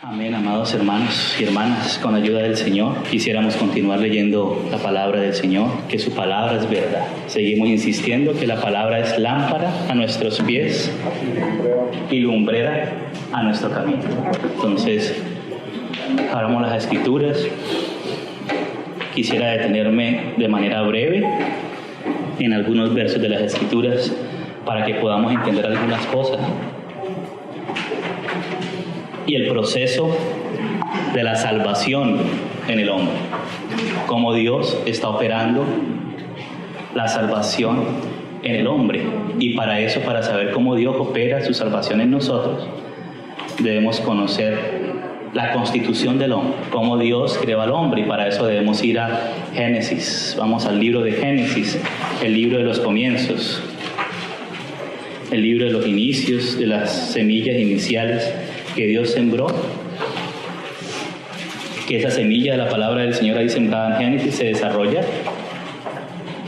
Amén, amados hermanos y hermanas, con ayuda del Señor, quisiéramos continuar leyendo la palabra del Señor, que su palabra es verdad. Seguimos insistiendo que la palabra es lámpara a nuestros pies y lumbrera a nuestro camino. Entonces, abramos las Escrituras. Quisiera detenerme de manera breve en algunos versos de las Escrituras para que podamos entender algunas cosas. Y el proceso de la salvación en el hombre, cómo Dios está operando la salvación en el hombre. Y para eso, para saber cómo Dios opera su salvación en nosotros, debemos conocer la constitución del hombre, cómo Dios creó al hombre, y para eso debemos ir a Génesis. Vamos al libro de Génesis, el libro de los comienzos, el libro de los inicios, de las semillas iniciales que Dios sembró, que esa semilla de la palabra del Señor ahí sembrada en Génesis se desarrolla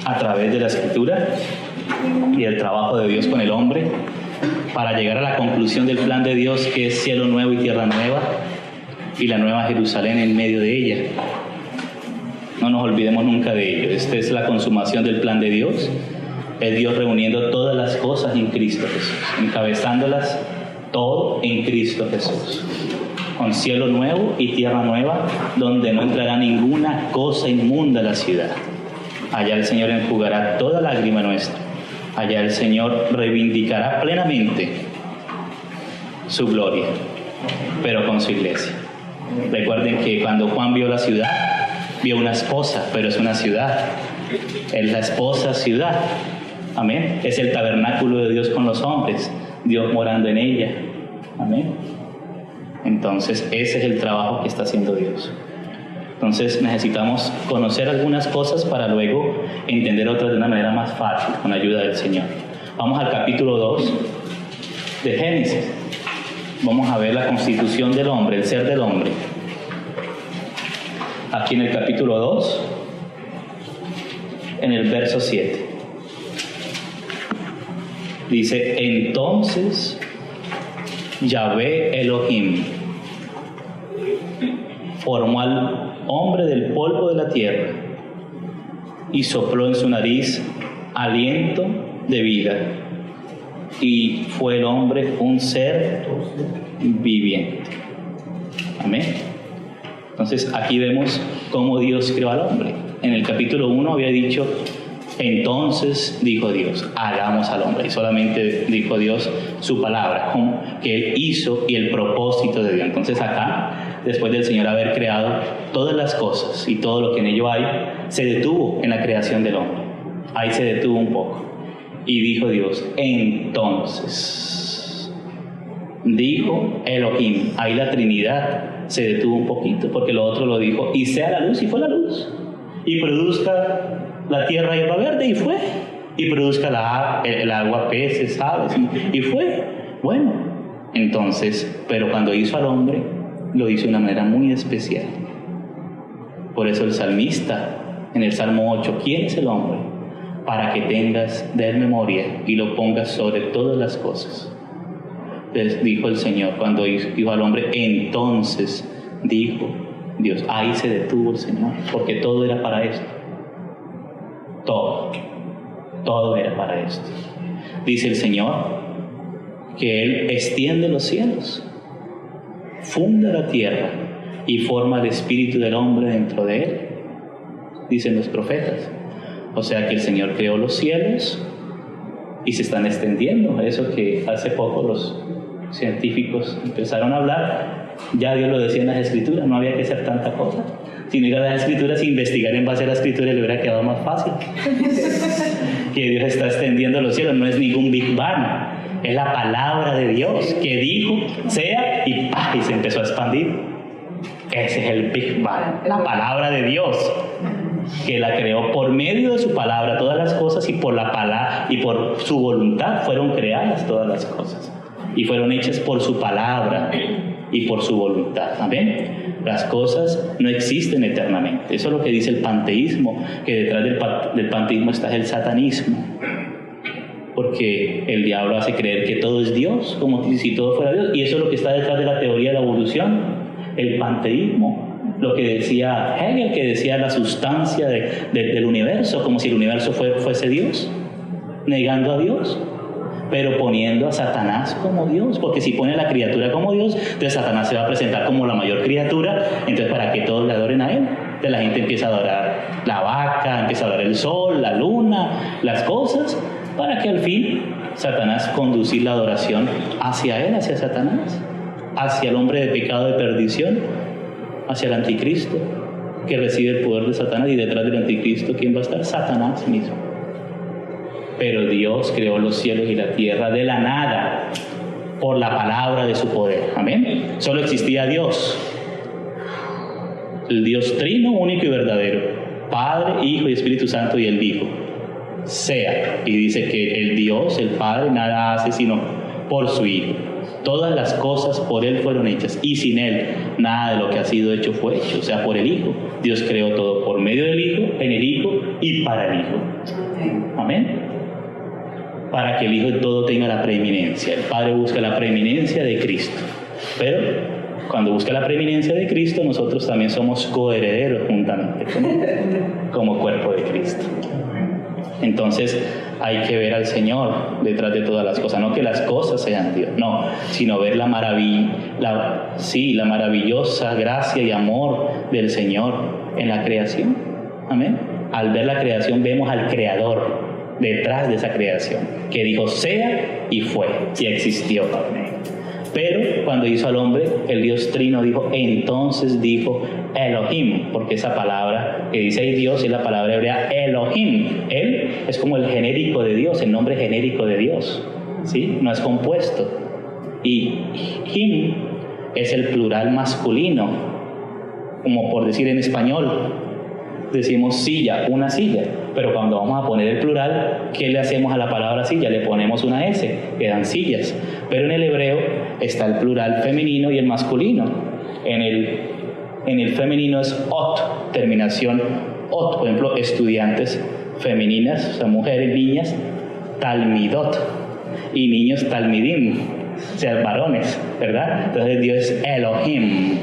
a través de la Escritura y el trabajo de Dios con el hombre para llegar a la conclusión del plan de Dios, que es cielo nuevo y tierra nueva y la nueva Jerusalén en medio de ella. No nos olvidemos nunca de ello. Esta es la consumación del plan de Dios. Es Dios reuniendo todas las cosas en Cristo Jesús, encabezándolas todo en Cristo Jesús, con cielo nuevo y tierra nueva, donde no entrará ninguna cosa inmunda a la ciudad. Allá el Señor enjugará toda lágrima nuestra. Allá el Señor reivindicará plenamente su gloria, pero con su iglesia. Recuerden que cuando Juan vio la ciudad, vio una esposa, pero es una ciudad. Es la esposa ciudad. Amén. Es el tabernáculo de Dios con los hombres, Dios morando en ella. Amén. Entonces, ese es el trabajo que está haciendo Dios. Entonces, necesitamos conocer algunas cosas para luego entender otras de una manera más fácil, con la ayuda del Señor. Vamos al capítulo 2 de Génesis. Vamos a ver la constitución del hombre, el ser del hombre. Aquí en el capítulo 2, en el verso 7. Dice: entonces Yahvé Elohim formó al hombre del polvo de la tierra y sopló en su nariz aliento de vida, y fue el hombre un ser viviente. Amén. Entonces aquí vemos cómo Dios creó al hombre. En el capítulo 1 había dicho: entonces dijo Dios, hagamos al hombre. Y solamente dijo Dios su palabra, que Él hizo, y el propósito de Dios. Entonces acá, después del Señor haber creado todas las cosas y todo lo que en ello hay, se detuvo en la creación del hombre. Ahí se detuvo un poco. Y dijo Dios: entonces dijo Elohim. Ahí la Trinidad se detuvo un poquito, porque lo otro lo dijo: y sea la luz, y fue la luz. Y produzca la tierra hierba verde, y fue. Y produzca el agua peces, aves, y fue. Bueno, entonces, pero cuando hizo al hombre, lo hizo de una manera muy especial. Por eso el salmista, en el Salmo 8, ¿quién es el hombre? Para que tengas de él memoria y lo pongas sobre todas las cosas. Entonces dijo el Señor, cuando dijo al hombre, entonces dijo Dios. Ahí se detuvo el Señor, porque todo era para esto. Todo era para esto. Dice el Señor que Él extiende los cielos, funda la tierra y forma el espíritu del hombre dentro de él, dicen los profetas. O sea que el Señor creó los cielos y se están extendiendo. Eso que hace poco los científicos empezaron a hablar, ya Dios lo decía en las Escrituras, no había que hacer tanta cosa. Si no iba a las Escrituras, investigar en base a la Escritura le hubiera quedado más fácil. Que Dios está extendiendo los cielos, no es ningún Big Bang, es la palabra de Dios que dijo sea y ¡pah! Y se empezó a expandir. Ese es el Big Bang, la palabra de Dios, que la creó por medio de su palabra todas las cosas, y por la palabra y por su voluntad fueron creadas todas las cosas, y fueron hechas por su palabra y por su voluntad. Amén. Las cosas no existen eternamente. Eso es lo que dice el panteísmo, que detrás del panteísmo está el satanismo. Porque el diablo hace creer que todo es Dios, como si todo fuera Dios. Y eso es lo que está detrás de la teoría de la evolución. el panteísmo, lo que decía Hegel, que decía la sustancia del universo, como si el universo fuese Dios, negando a Dios, pero poniendo a Satanás como Dios, porque si pone a la criatura como Dios, entonces Satanás se va a presentar como la mayor criatura, entonces para que todos le adoren a él. Entonces la gente empieza a adorar la vaca, empieza a adorar el sol, la luna, las cosas, para que al fin Satanás conducir la adoración hacia él, hacia Satanás, hacia el hombre de pecado, de perdición, hacia el anticristo, que recibe el poder de Satanás, y detrás del anticristo, ¿quién va a estar? Satanás mismo. Pero Dios creó los cielos y la tierra de la nada, por la palabra de su poder. Amén. Solo existía Dios, el Dios trino, único y verdadero, Padre, Hijo y Espíritu Santo, y Él dijo, sea. Y dice que el Dios, el Padre, nada hace sino por su Hijo. Todas las cosas por Él fueron hechas, y sin Él nada de lo que ha sido hecho fue hecho. O sea, por el Hijo. Dios creó todo por medio del Hijo, en el Hijo y para el Hijo. Amén. Para que el Hijo de todo tenga la preeminencia. El Padre busca la preeminencia de Cristo. Pero cuando busca la preeminencia de Cristo, nosotros también somos coherederos juntamente con Él, como cuerpo de Cristo. Entonces hay que ver al Señor detrás de todas las cosas, no que las cosas sean Dios, no, sino ver la maravillosa gracia y amor del Señor en la creación. Amén. Al ver la creación vemos al Creador detrás de esa creación, que dijo sea y fue, y existió. Amén. Pero cuando hizo al hombre, el Dios trino dijo, entonces dijo Elohim, porque esa palabra que dice ahí Dios es la palabra hebrea Elohim. Él es como el genérico de Dios, el nombre genérico de Dios, ¿sí? No es compuesto. Y him es el plural masculino, como por decir en español, decimos silla, una silla, pero cuando vamos a poner el plural, ¿qué le hacemos a la palabra silla? Le ponemos una S, quedan sillas. Pero en el hebreo está el plural femenino y el masculino. En el femenino es ot, terminación ot, por ejemplo, estudiantes femeninas, o sea, mujeres, niñas, talmidot, y niños talmidim, o sea, varones, ¿verdad? Entonces Dios es Elohim,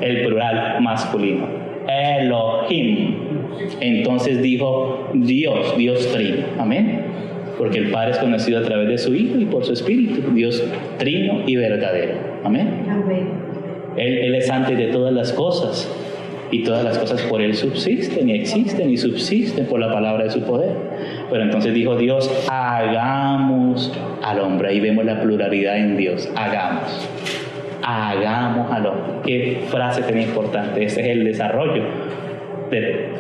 el plural masculino. Elohim. Entonces dijo Dios, Dios trino. Amén. Porque el Padre es conocido a través de su Hijo y por su Espíritu. Dios trino y verdadero. Amén. Él es antes de todas las cosas, y todas las cosas por Él subsisten y existen y subsisten por la palabra de su poder. Pero entonces dijo Dios, hagamos al hombre. Ahí vemos la pluralidad en Dios. Hagamos al hombre. Qué frase tan importante. Este es el desarrollo.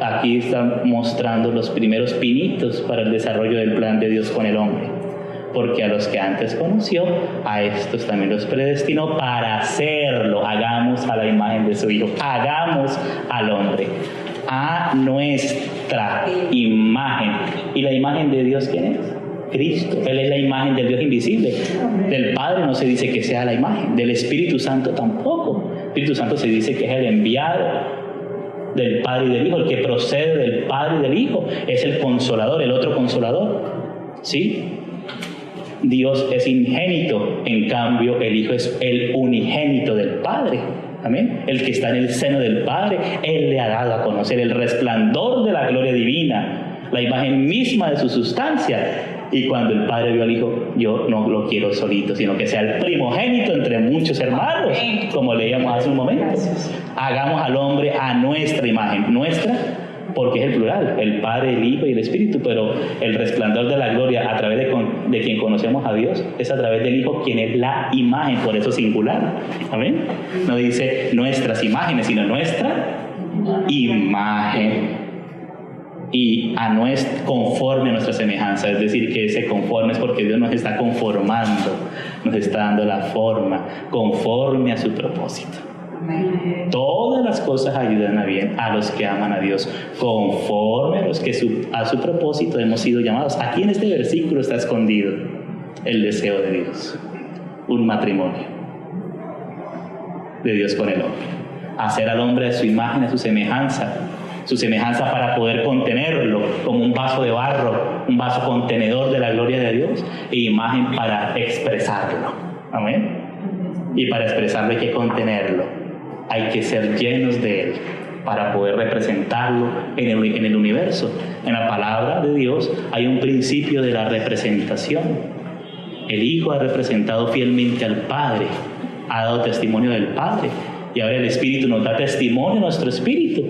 Aquí están mostrando los primeros pinitos para el desarrollo del plan de Dios con el hombre. Porque a los que antes conoció, a estos también los predestinó para hacerlo. Hagamos a la imagen de su Hijo. Hagamos al hombre a nuestra imagen. ¿Y la imagen de Dios quién es? Cristo. Él es la imagen del Dios invisible. Del Padre no se dice que sea la imagen. Del Espíritu Santo tampoco. El Espíritu Santo se dice que es el enviado del Padre y del Hijo. El que procede del Padre y del Hijo es el consolador, el otro consolador. ¿Sí? Dios es ingénito, en cambio el Hijo es el unigénito del Padre. Amén. El que está en el seno del Padre, Él le ha dado a conocer el resplandor de la gloria divina, la imagen misma de su sustancia. Y cuando el Padre vio al Hijo, yo no lo quiero solito, sino que sea el primogénito entre muchos hermanos, como leíamos hace un momento. Hagamos al hombre a nuestra imagen, nuestra, porque es el plural, el Padre, el Hijo y el Espíritu, pero el resplandor de la gloria a través de quien conocemos a Dios es a través del Hijo, quien es la imagen, por eso singular. Amén. No dice nuestras imágenes, sino nuestra imagen. Y conforme a nuestra semejanza, es decir, que ese conforme es porque Dios nos está conformando, nos está dando la forma conforme a su propósito. Todas las cosas ayudan a bien a los que aman a Dios, conforme a los que a su propósito hemos sido llamados. Aquí en este versículo está escondido el deseo de Dios, un matrimonio de Dios con el hombre, hacer al hombre a su imagen, a su semejanza para poder contenerlo como un vaso de barro, un vaso contenedor de la gloria de Dios, e imagen para expresarlo. Amén. Y para expresarlo hay que contenerlo. hay que ser llenos de Él para poder representarlo en el universo. En la palabra de Dios hay un principio de la representación. El Hijo ha representado fielmente al Padre, ha dado testimonio del Padre, y ahora el Espíritu nos da testimonio a nuestro espíritu.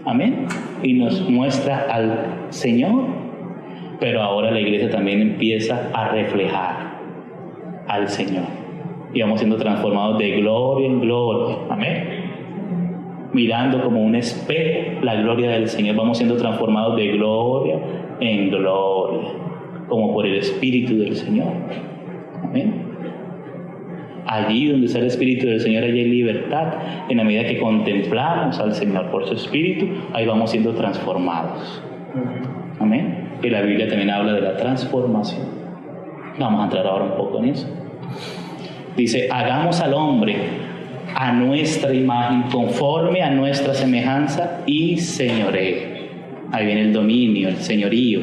Amén. Y nos muestra al Señor. Pero ahora la iglesia también empieza a reflejar al Señor. Y vamos siendo transformados de gloria en gloria. Amén. Mirando como un espejo la gloria del Señor, vamos siendo transformados de gloria en gloria, como por el Espíritu del Señor. Amén. Allí donde está el Espíritu del Señor, allí hay libertad. En la medida que contemplamos al Señor por su Espíritu, ahí vamos siendo transformados. Amén. Y la Biblia también habla de la transformación. Vamos a entrar ahora un poco en eso. Dice, hagamos al hombre a nuestra imagen, conforme a nuestra semejanza, y señoree. Ahí viene el dominio, el señorío.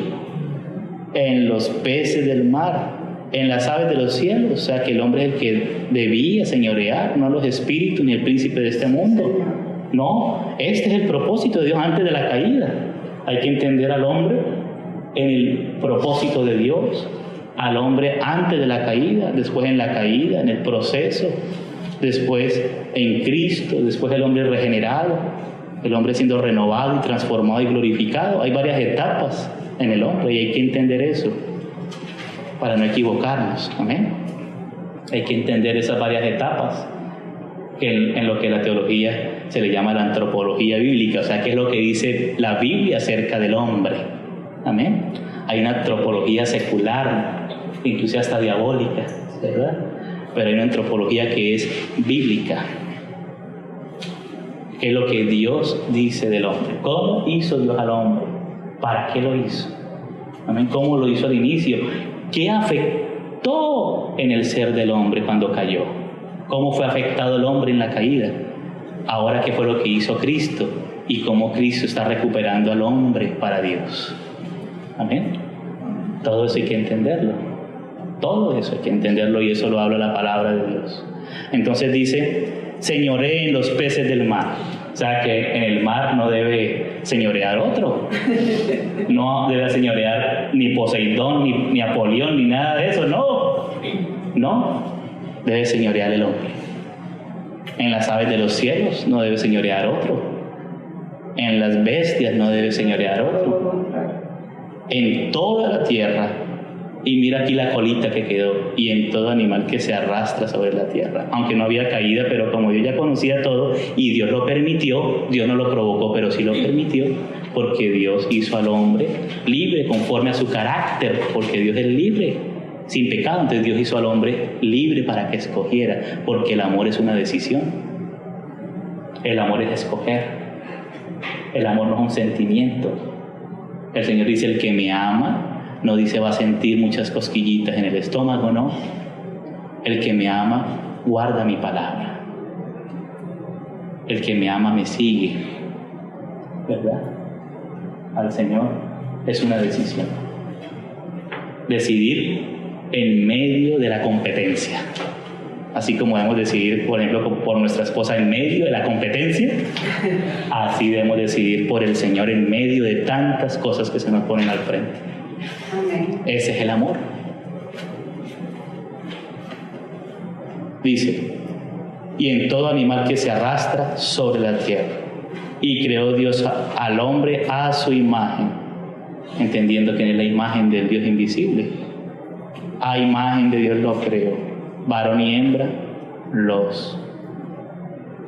En los peces del mar, en las aves de los cielos. O sea, que el hombre es el que debía señorear, no los espíritus ni el príncipe de este mundo. No, este es el propósito de Dios antes de la caída. Hay que entender al hombre en el propósito de Dios, al hombre antes de la caída, después en la caída, en el proceso, después en Cristo, después el hombre regenerado, el hombre siendo renovado y transformado y glorificado. Hay varias etapas en el hombre y hay que entender eso para no equivocarnos. Amén. Hay que entender esas varias etapas en lo que la teología se le llama la antropología bíblica, o sea, qué es lo que dice la Biblia acerca del hombre. Amén. Hay una antropología secular, incluso hasta diabólica, ¿verdad? Pero hay una antropología que es bíblica. ¿Qué es lo que Dios dice del hombre? ¿Cómo hizo Dios al hombre? ¿Para qué lo hizo? Amén. ¿Cómo lo hizo al inicio? ¿Qué afectó en el ser del hombre cuando cayó? ¿Cómo fue afectado el hombre en la caída? Ahora, ¿qué fue lo que hizo Cristo? Y cómo Cristo está recuperando al hombre para Dios. Amén. Todo eso hay que entenderlo. Todo eso hay que entenderlo, y eso lo habla la palabra de Dios. Entonces dice, señoreen los peces del mar. O sea que en el mar no debe señorear otro. No debe señorear ni Poseidón, ni Apolión, ni nada de eso. No. Debe señorear el hombre. En las aves de los cielos no debe señorear otro. En las bestias no debe señorear otro. En toda la tierra, y mira aquí la colita que quedó, y en todo animal que se arrastra sobre la tierra. Aunque no había caída, pero como Dios ya conocía todo y Dios lo permitió, Dios no lo provocó, pero sí lo permitió, porque Dios hizo al hombre libre conforme a su carácter, porque Dios es libre, sin pecado. Entonces Dios hizo al hombre libre para que escogiera, porque el amor es una decisión. El amor es escoger. El amor no es un sentimiento. El Señor dice, el que me ama, no dice va a sentir muchas cosquillitas en el estómago, no. El que me ama guarda mi palabra. El que me ama me sigue, ¿verdad? Al Señor es una decisión. Decidir en medio de la competencia. Así como debemos decidir, por ejemplo, por nuestra esposa en medio de la competencia, así debemos decidir por el Señor en medio de tantas cosas que se nos ponen al frente. Amén. Ese es el amor. Dice, y en todo animal que se arrastra sobre la tierra. Y creó Dios al hombre a su imagen, entendiendo que es la imagen del Dios invisible. A imagen de Dios lo creó. Varón y hembra los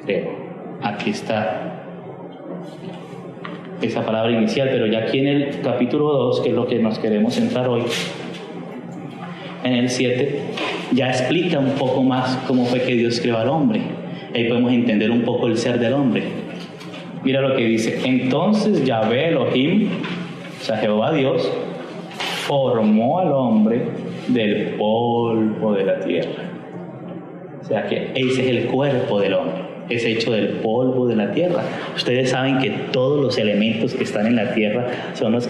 creó. Aquí está esa palabra inicial, pero ya aquí en el capítulo 2, que es lo que nos queremos centrar hoy, en el 7, ya explica un poco más cómo fue que Dios creó al hombre. Ahí podemos entender un poco el ser del hombre. Mira lo que dice. Entonces Yahvé Elohim, o sea, Jehová Dios, formó al hombre del polvo de la tierra. O sea que ese es el cuerpo del hombre, es hecho del polvo de la tierra. Ustedes saben que todos los elementos que están en la tierra son los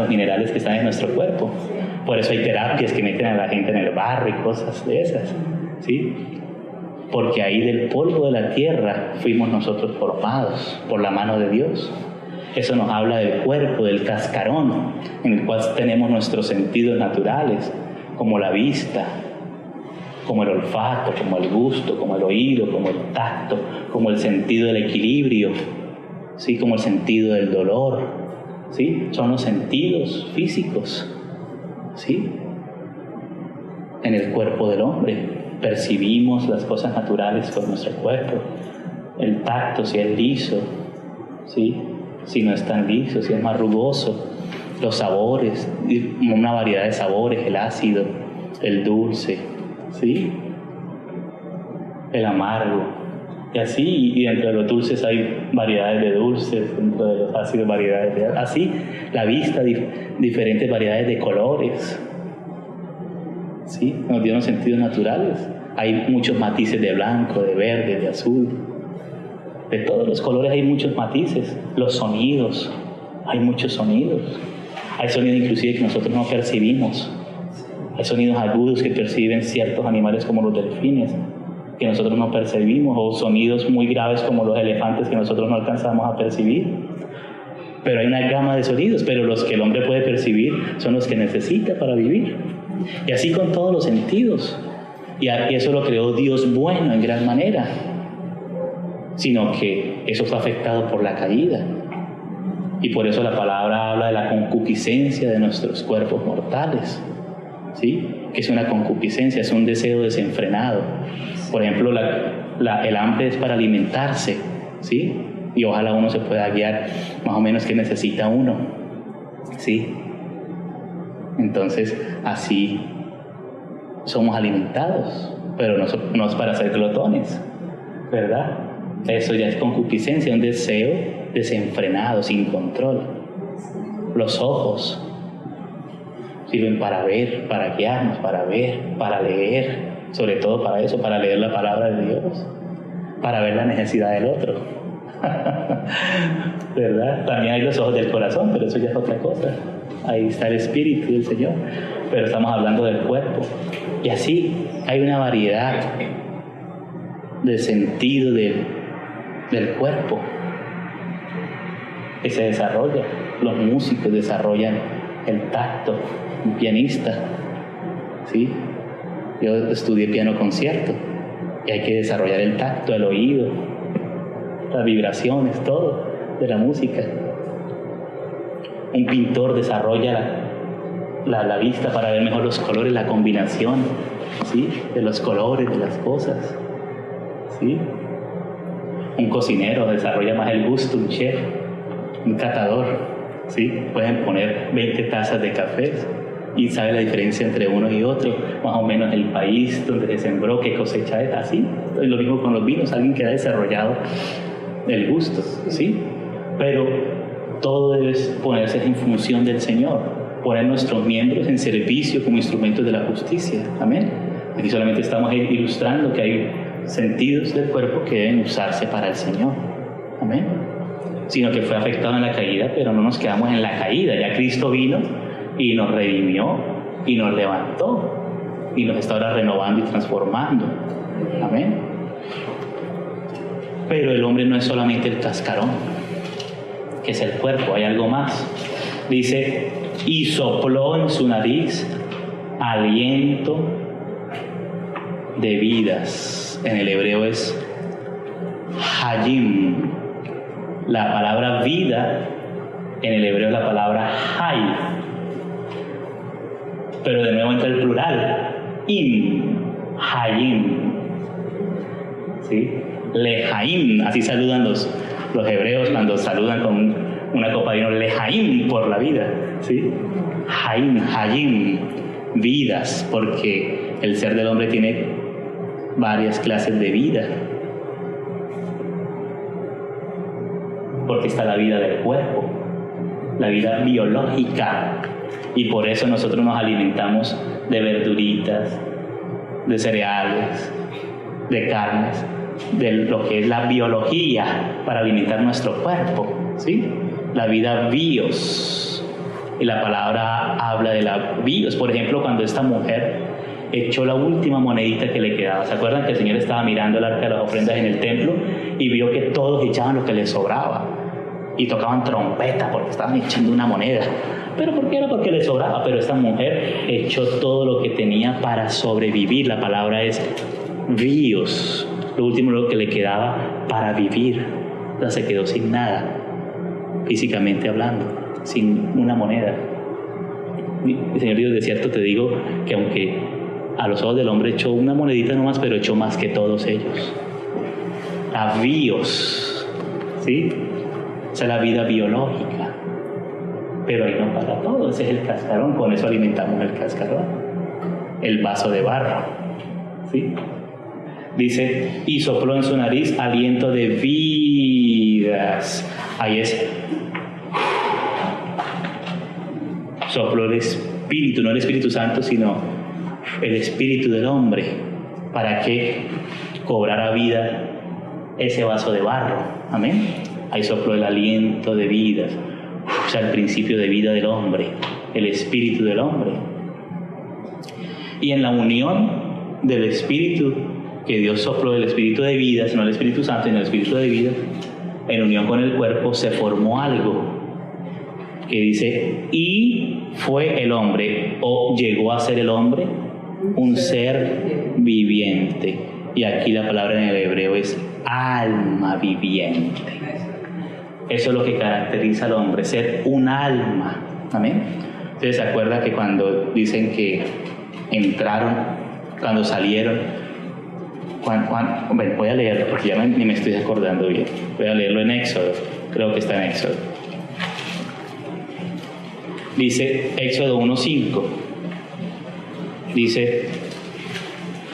minerales que están en nuestro cuerpo. Por eso hay terapias que meten a la gente en el barro y cosas de esas, ¿sí? porque ahí del polvo de la tierra fuimos nosotros formados por la mano de Dios. Eso nos habla del cuerpo, del cascarón, en el cual tenemos nuestros sentidos naturales, como la vista, como el olfato, como el gusto, como el oído, como el tacto, como el sentido del equilibrio, ¿sí? Como el sentido del dolor, ¿sí? Son los sentidos físicos, ¿sí? En el cuerpo del hombre percibimos las cosas naturales con nuestro cuerpo. El tacto, si es liso, ¿sí? Si no es tan liso, si es más rugoso. Los sabores, una variedad de sabores, el ácido, el dulce, ¿sí? El amargo. Y así, y dentro de los dulces hay variedades de dulces, dentro de los ácidos variedades de... Así, la vista, diferentes variedades de colores, ¿sí? Nos dio unos sentidos naturales. Hay muchos matices de blanco, de verde, de azul. De todos los colores hay muchos matices. Los sonidos, hay muchos sonidos. Hay sonidos inclusive que nosotros no percibimos. Hay sonidos agudos que perciben ciertos animales como los delfines, que nosotros no percibimos, o sonidos muy graves como los elefantes que nosotros no alcanzamos a percibir. Pero hay una gama de sonidos, pero los que el hombre puede percibir son los que necesita para vivir. Y así con todos los sentidos. Y eso lo creó Dios bueno en gran manera. Sino que eso fue afectado por la caída. Y por eso la palabra habla de la concupiscencia de nuestros cuerpos mortales, ¿sí? Que es una concupiscencia, es un deseo desenfrenado. Por ejemplo, el hambre es para alimentarse, ¿sí? Y ojalá uno se pueda guiar más o menos qué necesita uno, ¿sí? Entonces, así somos alimentados, pero no es para ser glotones, ¿verdad? Eso ya es concupiscencia, un deseo desenfrenado, sin control. Los ojos sirven para ver, para guiarnos, para ver, para leer, sobre todo para eso, para leer la palabra de Dios, para ver la necesidad del otro. ¿Verdad? También hay los ojos del corazón, pero eso ya es otra cosa. Ahí está el Espíritu del Señor, pero estamos hablando del cuerpo. Y así hay una variedad de sentido del cuerpo que se desarrolla. Los músicos desarrollan el tacto, un pianista, ¿sí? Yo estudié piano concierto y hay que desarrollar el tacto, el oído, las vibraciones, todo de la música. Un pintor desarrolla la vista para ver mejor los colores, la combinación, ¿sí? De los colores de las cosas, ¿sí? Un cocinero desarrolla más el gusto, un chef, un catador, ¿sí? Pueden poner 20 tazas de café y sabe la diferencia entre uno y otro, más o menos el país donde se sembró, qué cosecha es, así. Es lo mismo con los vinos, alguien que ha desarrollado el gusto, ¿sí? Pero todo debe ponerse en función del Señor, poner nuestros miembros en servicio como instrumentos de la justicia, amén. Aquí solamente estamos ilustrando que hay sentidos del cuerpo que deben usarse para el Señor, amén. Sino que fue afectado en la caída, pero no nos quedamos en la caída. Ya Cristo vino y nos redimió y nos levantó y nos está ahora renovando y transformando, amén. Pero el hombre no es solamente el cascarón, que es el cuerpo, hay algo más. Dice, y sopló en su nariz aliento de vidas. En el hebreo es hayim. La palabra vida en el hebreo es la palabra hay, pero de nuevo entra el plural, hayim, ¿sí? Lehaim, así saludan los hebreos cuando saludan con una copa de vino, lehaim, por la vida, ¿sí? Hayim, vidas, porque el ser del hombre tiene varias clases de vida. Porque está la vida del cuerpo, la vida biológica, y por eso nosotros nos alimentamos de verduritas, de cereales, de carnes, de lo que es la biología para alimentar nuestro cuerpo, ¿sí? La vida bios, y la palabra habla de la bios. Por ejemplo, cuando esta mujer echó la última monedita que le quedaba. ¿Se acuerdan que el Señor estaba mirando el arca de las ofrendas en el templo y vio que todos echaban lo que les sobraba? Y tocaban trompeta porque estaban echando una moneda. ¿Pero por qué era? Porque les sobraba. Pero esta mujer echó todo lo que tenía para sobrevivir. La palabra es bios. Lo último lo que le quedaba para vivir. O sea, se quedó sin nada, físicamente hablando, sin una moneda. Señor Dios, de cierto te digo que aunque a los ojos del hombre echó una monedita nomás, pero echó más que todos ellos. Bios, ¿sí? Esa es la vida biológica. Pero ahí no para todo, ese es el cascarón, con eso alimentamos el cascarón. El vaso de barro, ¿sí? Dice, y sopló en su nariz aliento de vidas. Ahí es. Sopló el Espíritu, no el Espíritu Santo, sino el Espíritu del hombre, para que cobrara vida ese vaso de barro. Amén. Ahí sopló el aliento de vidas, o sea, el principio de vida del hombre, el Espíritu del hombre. Y en la unión del Espíritu que Dios sopló, el Espíritu de vida, no el Espíritu Santo, sino el Espíritu de vida, en unión con el cuerpo se formó algo que dice, y fue el hombre, o llegó a ser el hombre, un ser viviente. Y aquí la palabra en el hebreo es alma viviente. Eso es lo que caracteriza al hombre, ser un alma. Amén. Ustedes se acuerdan que cuando dicen que entraron, cuando salieron, bueno, voy a leerlo porque ya ni me estoy acordando bien. Voy a leerlo en Éxodo, creo que está en Éxodo. Dice Éxodo 1:5. Dice,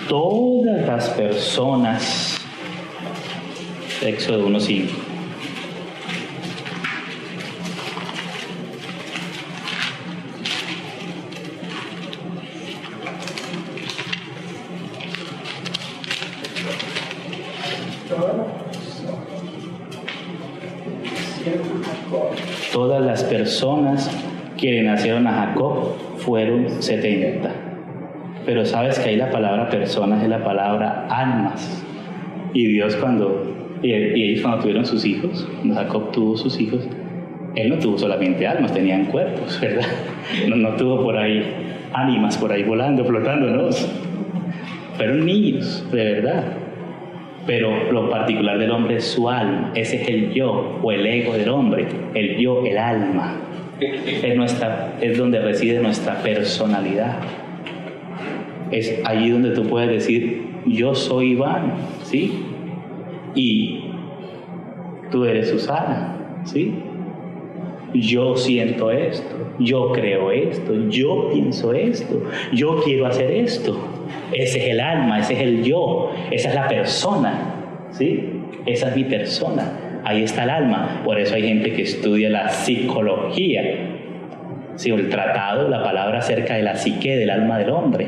todas las personas, Éxodo 1:5. Todas las personas que le nacieron a Jacob fueron 70. Pero sabes que ahí la palabra personas es la palabra almas. Y Dios y ellos cuando tuvieron sus hijos, cuando Jacob tuvo sus hijos, él no tuvo solamente almas, tenían cuerpos, ¿verdad? No tuvo por ahí ánimas por ahí volando, flotando, ¿no? Fueron niños, de verdad. Pero lo particular del hombre es su alma. Ese es el yo o el ego del hombre, el yo, el alma. Es donde reside nuestra personalidad. Es allí donde tú puedes decir, yo soy Iván, ¿sí? Y tú eres Susana, ¿sí? Yo siento esto, yo creo esto, yo pienso esto, yo quiero hacer esto. Ese es el alma, ese es el yo, esa es la persona, ¿sí? Esa es mi persona, ahí está el alma. Por eso hay gente que estudia la psicología, ¿sí? El tratado, la palabra acerca de la psique, del alma del hombre,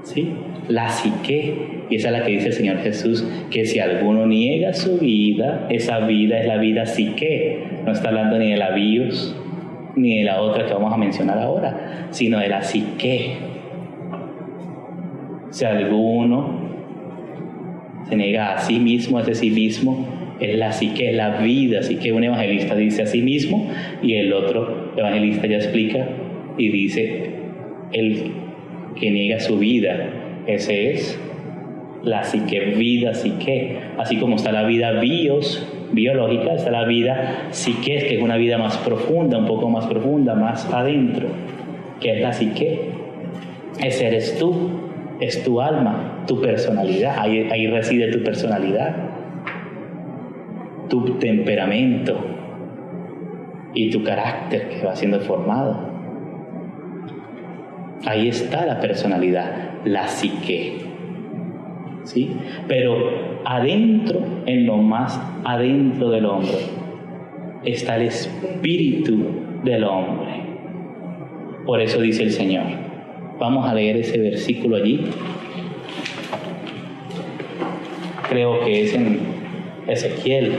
¿sí? La psique, y esa es la que dice el Señor Jesús, que si alguno niega su vida, esa vida es la vida psique. No está hablando ni de la bios, ni de la otra que vamos a mencionar ahora, sino de la psique. Si alguno se niega a sí mismo, ese sí mismo es la psique, es la vida. Así que un evangelista dice a sí mismo y el otro evangelista ya explica y dice el que niega su vida, ese es la psique, vida psique. Así como está la vida bios, biológica, está la vida psique, que es una vida más profunda, un poco más profunda, más adentro, que es la psique. Ese eres tú, es tu alma, tu personalidad, ahí reside tu personalidad, tu temperamento y tu carácter que va siendo formado. Ahí está la personalidad, la psique, ¿sí? Pero adentro, en lo más adentro del hombre, está el espíritu del hombre. Por eso dice el Señor. Vamos a leer ese versículo allí. Creo que es en Ezequiel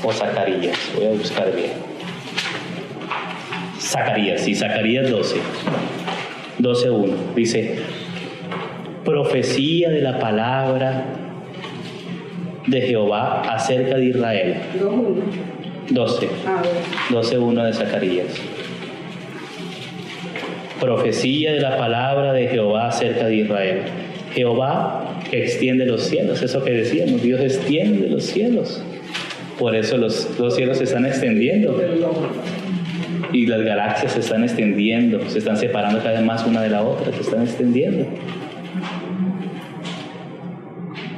o Zacarías. Voy a buscar bien. Zacarías, sí, Zacarías 12. 12:1. Dice, profecía de la palabra de Jehová acerca de Israel. 12:1 de Zacarías. Profecía de la palabra de Jehová acerca de Israel. Jehová que extiende los cielos, eso que decíamos, Dios extiende los cielos. Por eso los cielos se están extendiendo y las galaxias se están extendiendo, se están separando cada vez más una de la otra, se están extendiendo.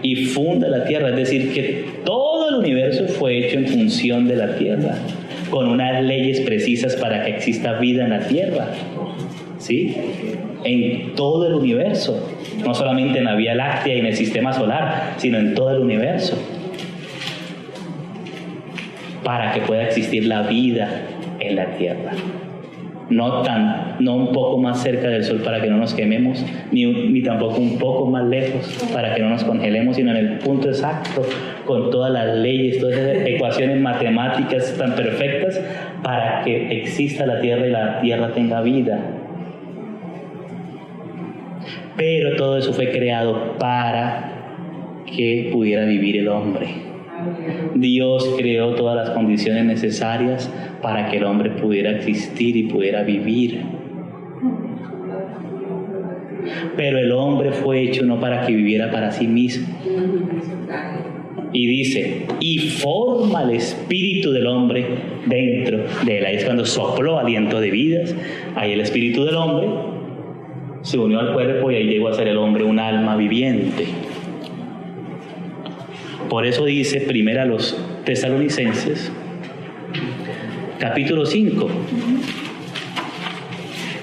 Y funda la tierra, es decir, que todo el universo fue hecho en función de la tierra, con unas leyes precisas para que exista vida en la tierra. ¿Sí? En todo el universo, no solamente en la Vía Láctea y en el sistema solar, sino en todo el universo, para que pueda existir la vida en la tierra. No un poco más cerca del sol para que no nos quememos, ni tampoco un poco más lejos para que no nos congelemos, sino en el punto exacto, con todas las leyes, todas esas ecuaciones matemáticas tan perfectas para que exista la tierra y la tierra tenga vida. Pero todo eso fue creado para que pudiera vivir el hombre. Dios creó todas las condiciones necesarias para que el hombre pudiera existir y pudiera vivir. Pero el hombre fue hecho no para que viviera para sí mismo. Y dice, y forma el espíritu del hombre dentro de él. Ahí es cuando sopló aliento de vidas. Ahí el espíritu del hombre se unió al cuerpo y ahí llegó a ser el hombre un alma viviente. Por eso dice primero a los Tesalonicenses, capítulo 5,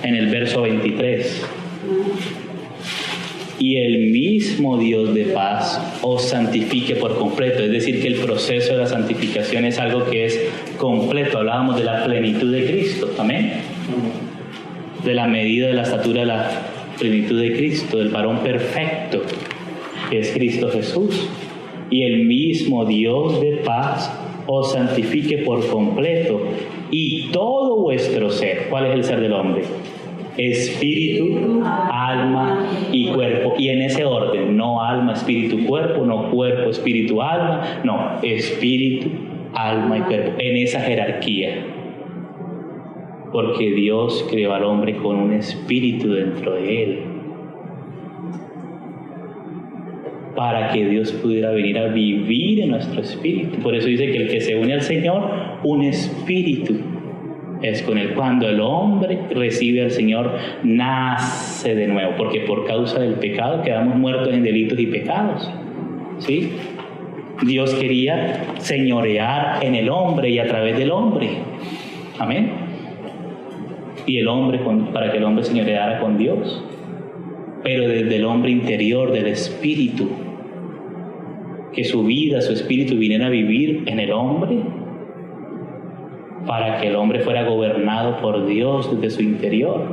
en el verso 23. Y el mismo Dios de paz os santifique por completo. Es decir, que el proceso de la santificación es algo que es completo. Hablábamos de la plenitud de Cristo. Amén. De la medida de la estatura de la plenitud de Cristo, del varón perfecto, que es Cristo Jesús. Y el mismo Dios de paz os santifique por completo, y todo vuestro ser. ¿Cuál es el ser del hombre? Espíritu, alma y cuerpo. Y en ese orden, no alma, espíritu, cuerpo, no cuerpo, espíritu, alma, no, espíritu, alma y cuerpo. En esa jerarquía. Porque Dios creó al hombre con un espíritu dentro de él, para que Dios pudiera venir a vivir en nuestro espíritu. Por eso dice que el que se une al Señor, un espíritu es con él. Cuando el hombre recibe al Señor, nace de nuevo, porque por causa del pecado quedamos muertos en delitos y pecados. ¿Sí? Dios quería señorear en el hombre y a través del hombre. Amén. Y el hombre, para que el hombre señoreara con Dios, pero desde el hombre interior, del espíritu, que su vida, su espíritu viniera a vivir en el hombre, para que el hombre fuera gobernado por Dios desde su interior.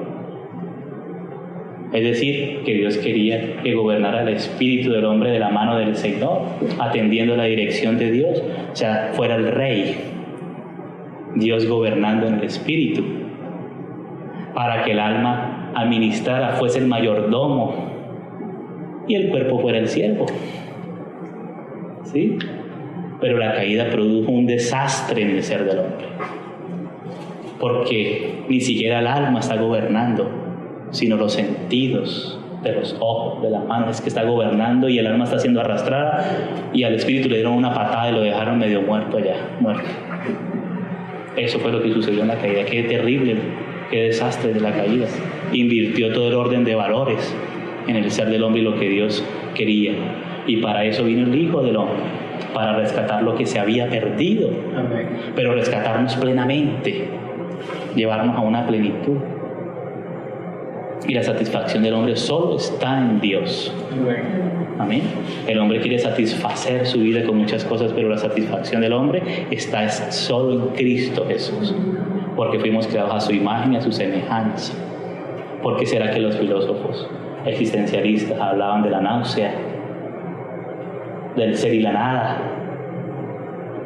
Es decir, que Dios quería que gobernara el espíritu del hombre de la mano del Señor, atendiendo la dirección de Dios, o sea, fuera el rey, Dios gobernando en el espíritu, para que el alma administrara, fuese el mayordomo y el cuerpo fuera el siervo. ¿Sí? Pero la caída produjo un desastre en el ser del hombre, porque ni siquiera el alma está gobernando, sino los sentidos de los ojos, de las manos, es que está gobernando, y el alma está siendo arrastrada, y al espíritu le dieron una patada y lo dejaron medio muerto allá, muerto. Eso fue lo que sucedió en la caída. Qué terrible, qué desastre de la caída. Invirtió todo el orden de valores en el ser del hombre y lo que Dios quería. Y para eso vino el Hijo del Hombre, para rescatar lo que se había perdido. Amén. Pero rescatarnos plenamente, llevarnos a una plenitud. Y la satisfacción del hombre solo está en Dios. Amén. El hombre quiere satisfacer su vida con muchas cosas, pero la satisfacción del hombre está solo en Cristo Jesús, porque fuimos creados a su imagen y a su semejanza. ¿Por qué será que los filósofos existencialistas hablaban de la náusea, del ser y la nada?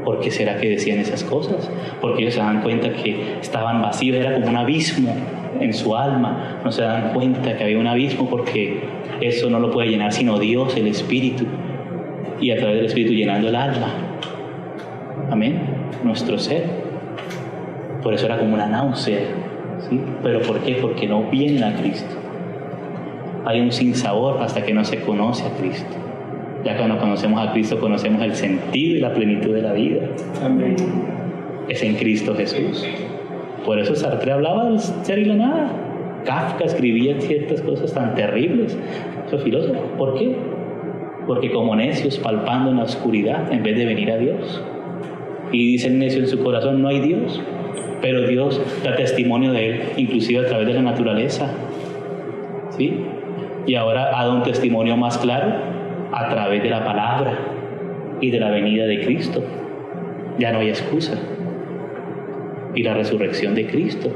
¿Por qué será que decían esas cosas? Porque ellos se dan cuenta que estaban vacíos, era como un abismo en su alma. No se dan cuenta que había un abismo porque eso no lo puede llenar sino Dios, el Espíritu, y a través del Espíritu llenando el alma. Amén. Nuestro ser. Por eso era como una náusea, ¿sí? ¿Pero por qué? Porque no vienen a Cristo. Hay un sinsabor hasta que no se conoce a Cristo. Ya cuando conocemos a Cristo, conocemos el sentido y la plenitud de la vida. Amén. Es en Cristo Jesús. Por eso Sartre hablaba del ser y la nada. Kafka escribía ciertas cosas tan terribles. Esos filósofos. ¿Por qué? Porque como necios palpando en la oscuridad en vez de venir a Dios. Y dice el necio en su corazón, no hay Dios. Pero Dios da testimonio de Él, inclusive a través de la naturaleza. ¿Sí? Y ahora ha dado un testimonio más claro a través de la palabra y de la venida de Cristo. Ya no hay excusa. Y la resurrección de Cristo.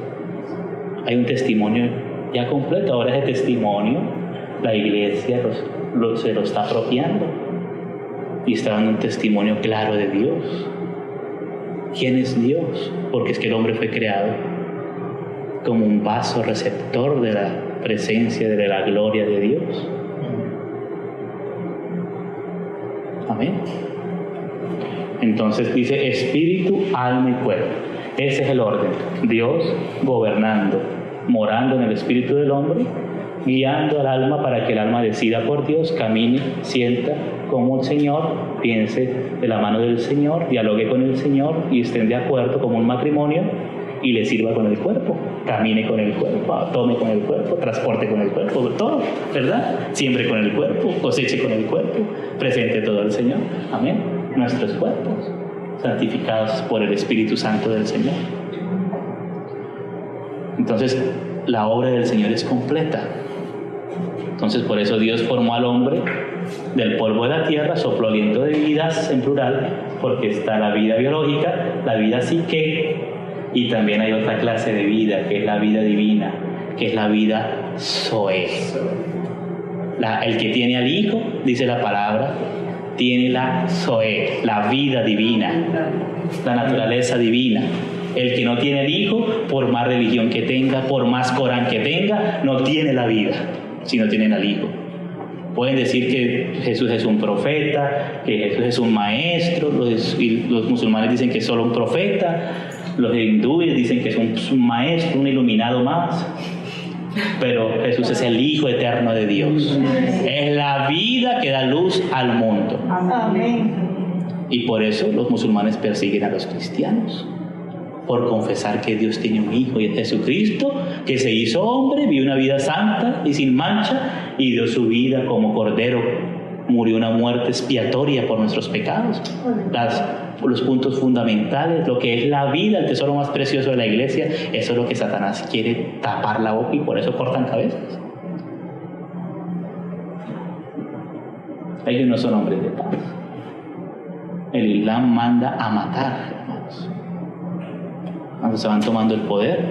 Hay un testimonio ya completo. Ahora ese testimonio la iglesia se lo está apropiando y está dando un testimonio claro de Dios. ¿Quién es Dios? Porque es que el hombre fue creado como un vaso receptor de la presencia, de la gloria de Dios. Amén. Entonces dice espíritu, alma y cuerpo. Ese es el orden. Dios gobernando, morando en el espíritu del hombre, guiando al alma para que el alma decida por Dios, camine, sienta como el Señor, piense de la mano del Señor, dialogue con el Señor y estén de acuerdo como un matrimonio y le sirva con el cuerpo, camine con el cuerpo, tome con el cuerpo, transporte con el cuerpo, todo, ¿verdad? Siembre con el cuerpo, coseche con el cuerpo, presente todo al Señor. Amén. Nuestros cuerpos santificados por el Espíritu Santo del Señor. Entonces, la obra del Señor es completa. Entonces, por eso Dios formó al hombre del polvo de la tierra, sopló aliento de vidas en plural, porque está la vida biológica, la vida psique, y también hay otra clase de vida, que es la vida divina, que es la vida Zoe. El que tiene al Hijo, dice la palabra, tiene la Zoe, la vida divina, la naturaleza divina. El que no tiene el Hijo, por más religión que tenga, por más Corán que tenga, no tiene la vida, si no tienen al Hijo. Pueden decir que Jesús es un profeta, que Jesús es un maestro, los musulmanes dicen que es solo un profeta, los hindúes dicen que es un maestro, un iluminado más, pero Jesús es el Hijo eterno de Dios. Es la vida que da luz al mundo. Amén. Y por eso los musulmanes persiguen a los cristianos, por confesar que Dios tiene un Hijo y es Jesucristo, que se hizo hombre, vivió una vida santa y sin mancha y dio su vida como cordero, murió una muerte expiatoria por nuestros pecados. Los puntos fundamentales, lo que es la vida, el tesoro más precioso de la iglesia, eso es lo que Satanás quiere tapar la boca y por eso cortan cabezas. Ellos no son hombres de paz. El Islam manda a matar, hermanos. Cuando se van tomando el poder,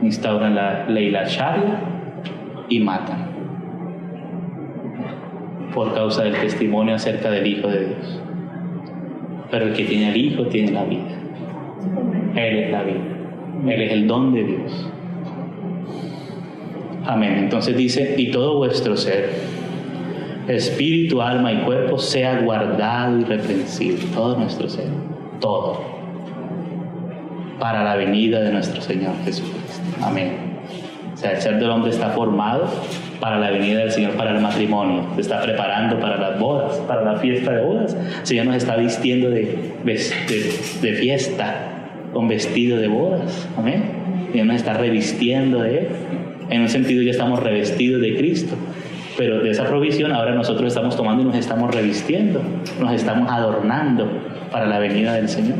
instauran la ley, la Sharia, y matan por causa del testimonio acerca del Hijo de Dios. Pero el que tiene al Hijo tiene la vida. Él es la vida. Él es el don de Dios. Amén. Entonces dice, y todo vuestro ser, espíritu, alma y cuerpo, sea guardado irreprensible. Todo nuestro ser. Todo. Para la venida de nuestro Señor Jesucristo. Amén. O sea, el ser del hombre está formado para la venida del Señor, para el matrimonio. Se está preparando para las bodas, para la fiesta de bodas. El Señor nos está vistiendo de fiesta, con vestido de bodas. Amén. El Señor nos está revistiendo de Él. En un sentido ya estamos revestidos de Cristo. Pero de esa provisión ahora nosotros estamos tomando y nos estamos revistiendo. Nos estamos adornando para la venida del Señor.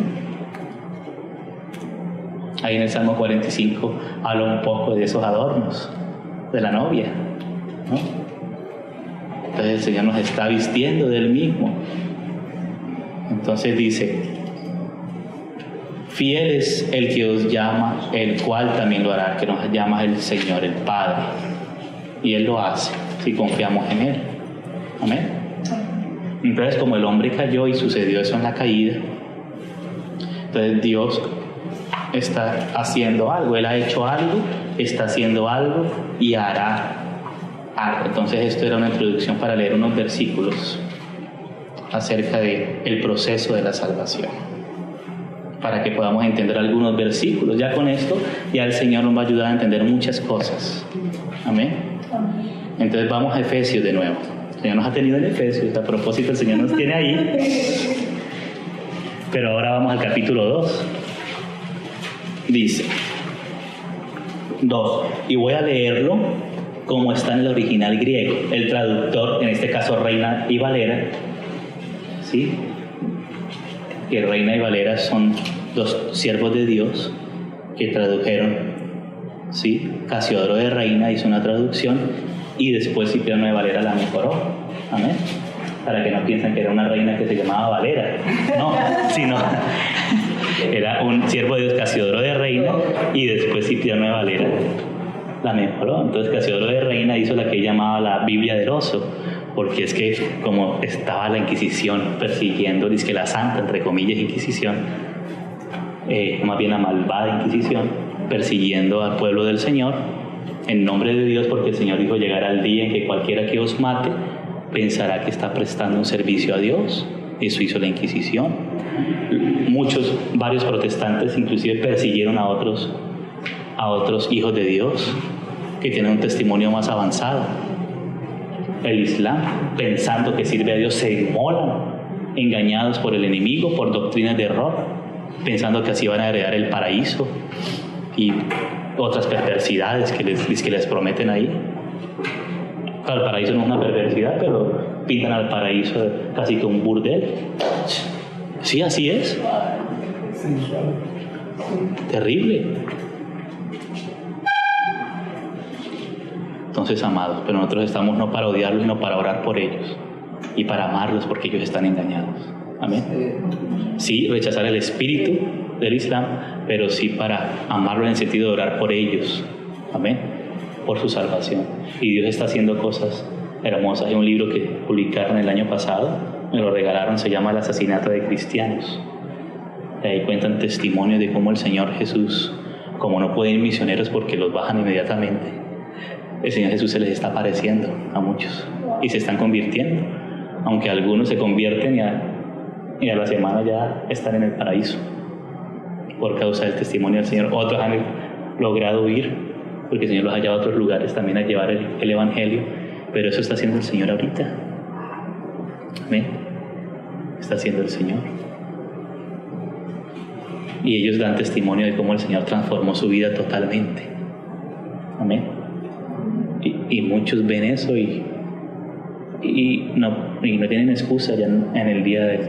Ahí en el Salmo 45 habla un poco de esos adornos de la novia, ¿no? Entonces el Señor nos está vistiendo de Él mismo. Entonces dice, fiel es el que os llama, el cual también lo hará, que nos llama el Señor, el Padre. Y Él lo hace si confiamos en Él. Amén. Entonces, como el hombre cayó y sucedió eso en la caída, Entonces Dios está haciendo algo, Él ha hecho algo, está haciendo algo y hará algo. Entonces esto era una introducción para leer unos versículos acerca del proceso de la salvación, para que podamos entender algunos versículos. Ya con esto, ya el Señor nos va a ayudar a entender muchas cosas. Amén. Entonces vamos a Efesios de nuevo. El Señor nos ha tenido en Efesios, a propósito el Señor nos tiene ahí. Pero ahora vamos al capítulo 2. Dice 2, y voy a leerlo como está en el original griego. El traductor, en este caso Reina y Valera, ¿sí? Que Reina y Valera son dos siervos de Dios que tradujeron, ¿sí? Casiodoro de Reina hizo una traducción y después Cipriano de Valera la mejoró. Amén. Para que no piensen que era una reina que se llamaba Valera, no, sino era un siervo de Dios, Casiodoro de Reina, y después Cipriano de Valera la mejoró. Entonces Casiodoro de Reina hizo la que llamaba la Biblia del Oso, porque es que como estaba la Inquisición persiguiendo, dice que la santa, entre comillas, Inquisición, más bien la malvada Inquisición, persiguiendo al pueblo del Señor en nombre de Dios, porque el Señor dijo: llegará el día en que cualquiera que os mate pensará que está prestando un servicio a Dios. Eso hizo la Inquisición. Varios protestantes inclusive persiguieron a otros hijos de Dios que tienen un testimonio más avanzado. El Islam, pensando que sirve a Dios, se inmolan, engañados por el enemigo, por doctrinas de error, pensando que así van a heredar el paraíso y otras perversidades que les prometen ahí. Claro, el paraíso no es una perversidad, pero pintan al paraíso casi que un burdel. Sí, así es. Terrible. Entonces, amados, pero nosotros estamos no para odiarlos, sino para orar por ellos y para amarlos, porque ellos están engañados. Amén. Sí, rechazar el espíritu del Islam, pero sí para amarlos en el sentido de orar por ellos. Amén. Por su salvación. Y Dios está haciendo cosas hermosas. Hay un libro que publicaron el año pasado, me lo regalaron, se llama El asesinato de cristianos. Ahí cuentan testimonios de cómo el Señor Jesús, como no pueden ir misioneros porque los bajan inmediatamente, el Señor Jesús se les está apareciendo a muchos y se están convirtiendo, aunque algunos se convierten y a la semana ya están en el paraíso por causa del testimonio del Señor. Otros han logrado huir porque el Señor los ha llevado a otros lugares también a llevar el Evangelio, pero eso está haciendo el Señor ahorita. Amén. Está haciendo el Señor. Y ellos dan testimonio de cómo el Señor transformó su vida totalmente. Amén. Y muchos ven eso y no tienen excusa ya en el día del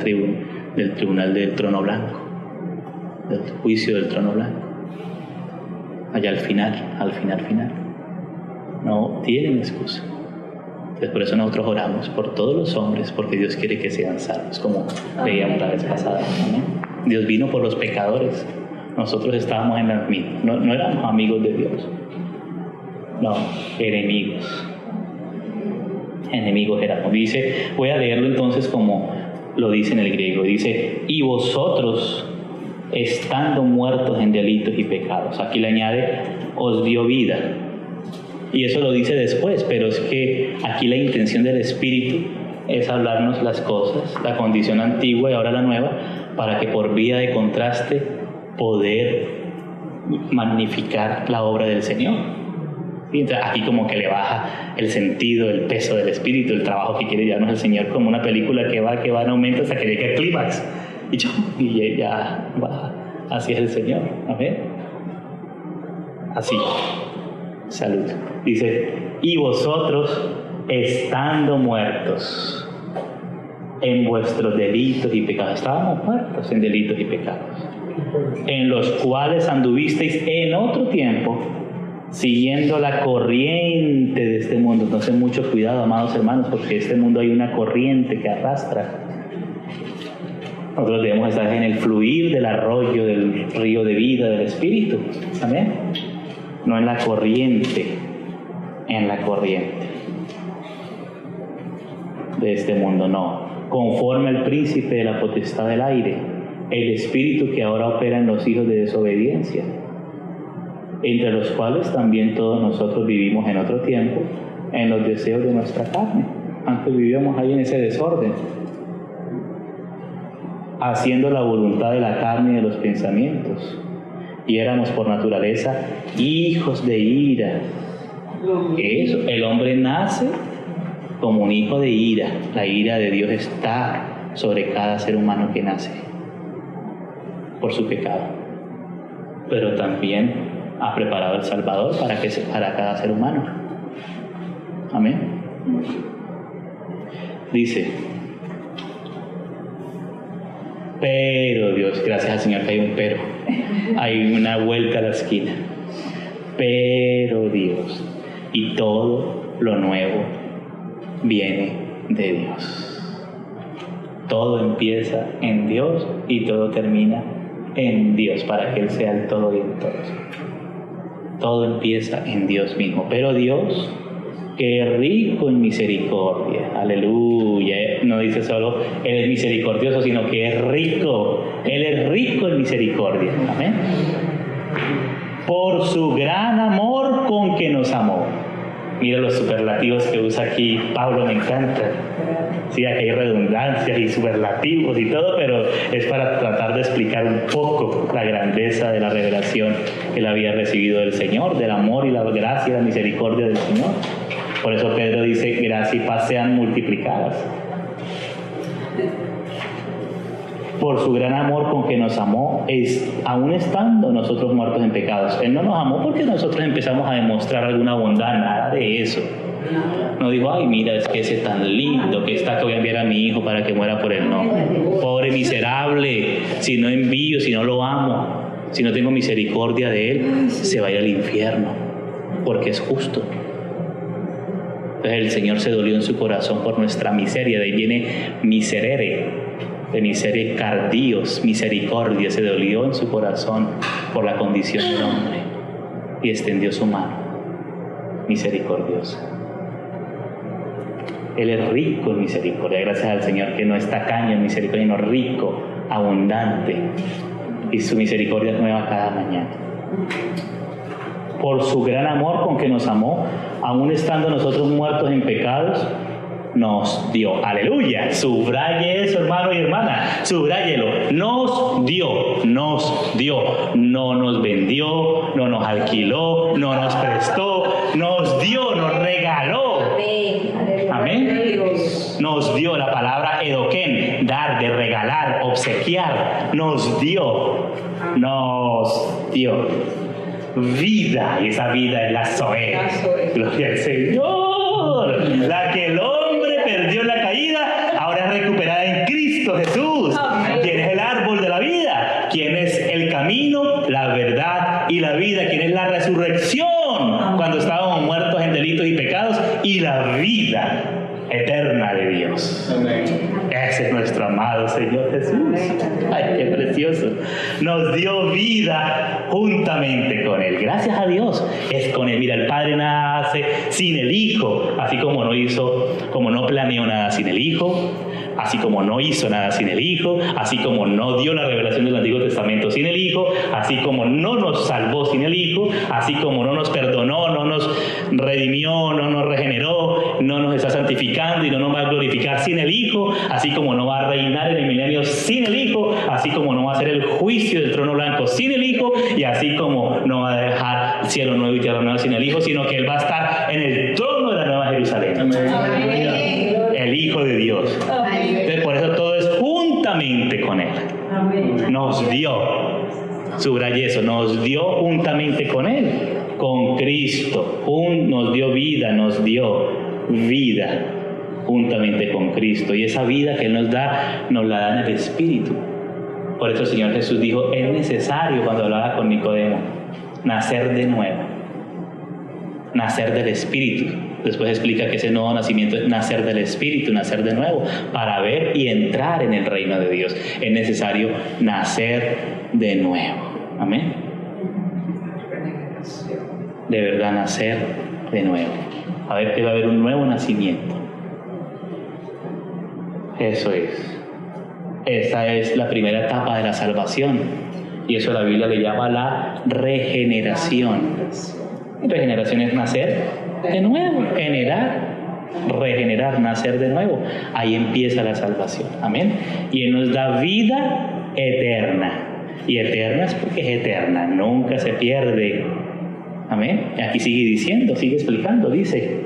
tribunal del trono blanco, del juicio del trono blanco. Allá al final. No tienen excusa. Entonces, por eso nosotros oramos por todos los hombres, porque Dios quiere que sean salvos, como veíamos la vez pasada. ¿Amén? Dios vino por los pecadores. Nosotros estábamos en las mismas. No éramos amigos de Dios. No, enemigos. Enemigos éramos. Dice, voy a leerlo entonces como lo dice en el griego. Dice, y vosotros, estando muertos en delitos y pecados. Aquí le añade, os dio vida. Y eso lo dice después, pero es que aquí la intención del Espíritu es hablarnos las cosas, la condición antigua y ahora la nueva, para que por vía de contraste poder magnificar la obra del Señor. Y aquí como que le baja el sentido, el peso del Espíritu, el trabajo que quiere llevarnos el Señor, como una película que va en aumento hasta que llegue al clímax. Y ya va. Así es el Señor. Amén. Así. Salud. Dice, y vosotros, estando muertos en vuestros delitos y pecados. Estábamos muertos en delitos y pecados, en los cuales anduvisteis en otro tiempo, siguiendo la corriente de este mundo. Entonces, mucho cuidado, amados hermanos, porque en este mundo hay una corriente que arrastra. Nosotros debemos estar en el fluir del arroyo, del río de vida, del Espíritu. Amén. No en la corriente, de este mundo, no. Conforme al príncipe de la potestad del aire, el espíritu que ahora opera en los hijos de desobediencia, entre los cuales también todos nosotros vivimos en otro tiempo, en los deseos de nuestra carne. Antes vivíamos ahí en ese desorden, haciendo la voluntad de la carne y de los pensamientos, y éramos por naturaleza hijos de ira. Eso, el hombre nace como un hijo de ira. La ira de Dios está sobre cada ser humano que nace por su pecado, pero también ha preparado el Salvador para cada ser humano. Amén. Dice: pero Dios, gracias al Señor que hay un pero, hay una vuelta a la esquina. Pero Dios, y todo lo nuevo viene de Dios. Todo empieza en Dios y todo termina en Dios, para que Él sea el todo y en todos. Todo empieza en Dios mismo. Pero Dios, que es rico en misericordia, aleluya, no dice solo Él es misericordioso, sino que es rico. Él es rico en misericordia. Amén. Por su gran amor con que nos amó. Mira los superlativos que usa aquí Pablo, me encanta. Sí, aquí hay redundancias y superlativos y todo, pero es para tratar de explicar un poco la grandeza de la revelación que él había recibido del Señor, del amor y la gracia y la misericordia del Señor. Por eso Pedro dice: gracia y paz sean multiplicadas. Por su gran amor con que nos amó, aún estando nosotros muertos en pecados. Él no nos amó porque nosotros empezamos a demostrar alguna bondad, nada de eso. No dijo: ay, mira, es que ese tan lindo que está, que voy a enviar a mi hijo para que muera por él. No. Pobre miserable, si no envío, si no lo amo, si no tengo misericordia de él, se va a ir al infierno, porque es justo. Entonces el Señor se dolió en su corazón por nuestra miseria. De ahí viene miserere, de misericordios, misericordia. Se dolió en su corazón por la condición del hombre y extendió su mano misericordiosa. Él es rico en misericordia. Gracias al Señor que no es tacaño en misericordia, sino rico, abundante, y su misericordia es nueva cada mañana. Por su gran amor con que nos amó, aún estando nosotros muertos en pecados, nos dio. Aleluya. Subraye eso, hermano y hermana. Subráyelo. Nos dio. No nos vendió, no nos alquiló, no nos prestó, nos dio, nos regaló. Amén. Nos dio, la palabra edoquén, dar, de regalar, obsequiar. Nos dio vida, y esa vida es la Zoe. Gloria al Señor. La que el hombre perdió en la caída, ahora es recuperada en Cristo Jesús. ¿Quién es el árbol de la vida? ¿Quién es el camino, la verdad y la vida? ¿Quién es la resurrección? Cuando estábamos muertos en delitos y pecados, y la vida eterna de Dios. Amén. Ese es nuestro amado Señor Jesús. Ay, qué precioso. Nos dio vida juntamente con Él. Gracias a Dios es con Él. Mira, el Padre nada hace sin el Hijo, así como no planeó nada sin el Hijo, así como no hizo nada sin el Hijo, así como no dio la revelación del Antiguo Testamento sin el Hijo, así como no nos salvó sin el Hijo, así como no nos perdonó, no nos redimió, no nos regeneró, no nos está santificando y no nos va a glorificar sin el Hijo, así como no va a reinar en el milenio sin el Hijo, así como no va a hacer el juicio del trono blanco sin el Hijo, y así como no va a dejar cielo nuevo y tierra nueva sin el Hijo, sino que Él va a estar en el trono de la Nueva Jerusalén. Amén. El Hijo de Dios. Entonces, por eso todo es juntamente con Él. Nos dio, subraye eso, nos dio juntamente con Él, con Cristo. Nos dio vida juntamente con Cristo. Y esa vida que Él nos da, nos la da en el Espíritu. Por eso el Señor Jesús dijo: es necesario, cuando hablaba con Nicodemo, nacer de nuevo, nacer del Espíritu. Después explica que ese nuevo nacimiento es nacer del Espíritu, nacer de nuevo, para ver y entrar en el reino de Dios. Es necesario nacer de nuevo. Amén. De verdad, nacer de nuevo. A ver que va a haber un nuevo nacimiento. Eso es. esa es la primera etapa de la salvación. Y eso la Biblia le llama la regeneración. Regeneración es nacer de nuevo, regenerar, nacer de nuevo. Ahí empieza la salvación. Amén. Y Él nos da vida eterna. Y eterna es porque es eterna, nunca se pierde. Amén. Y aquí sigue diciendo, sigue explicando, dice: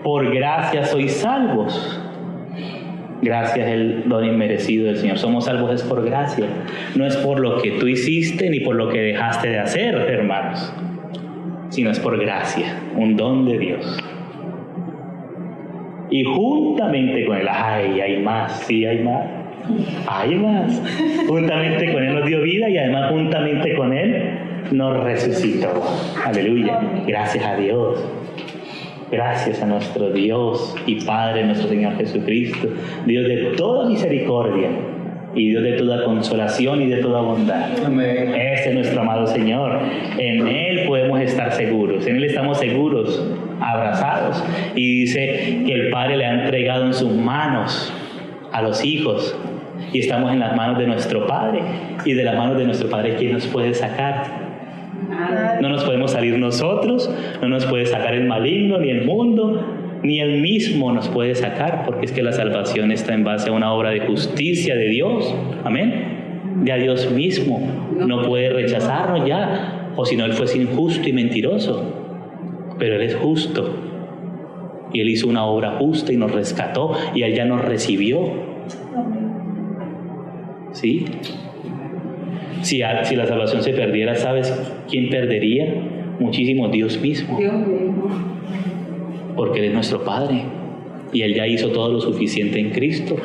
por gracia sois salvos. Gracia es el don inmerecido del Señor. Somos salvos es por gracia. No es por lo que tú hiciste ni por lo que dejaste de hacer, hermanos, sino es por gracia, un don de Dios. Y juntamente con Él, hay más, sí hay más. Hay más. Juntamente con Él nos dio vida y además juntamente con Él nos resucitó. Aleluya. Gracias a Dios. Gracias a nuestro Dios y Padre, nuestro Señor Jesucristo, Dios de toda misericordia y Dios de toda consolación y de toda bondad. Amén. Este es nuestro amado Señor. En Él podemos estar seguros. En Él estamos seguros, abrazados. Y dice que el Padre le ha entregado en sus manos a los hijos. Y estamos en las manos de nuestro Padre. Y de las manos de nuestro Padre, ¿quién nos puede sacar? No nos podemos salir nosotros, no nos puede sacar el maligno, ni el mundo, ni Él mismo nos puede sacar, porque es que la salvación está en base a una obra de justicia de Dios. Amén. De a Dios mismo. No puede rechazarnos ya, o si no, Él fuese injusto y mentiroso. Pero Él es justo. Y Él hizo una obra justa y nos rescató, y Él ya nos recibió. ¿Sí? Si la salvación se perdiera, ¿sabes quién perdería? Muchísimo, Dios mismo. Porque Él es nuestro Padre. Y Él ya hizo todo lo suficiente en Cristo.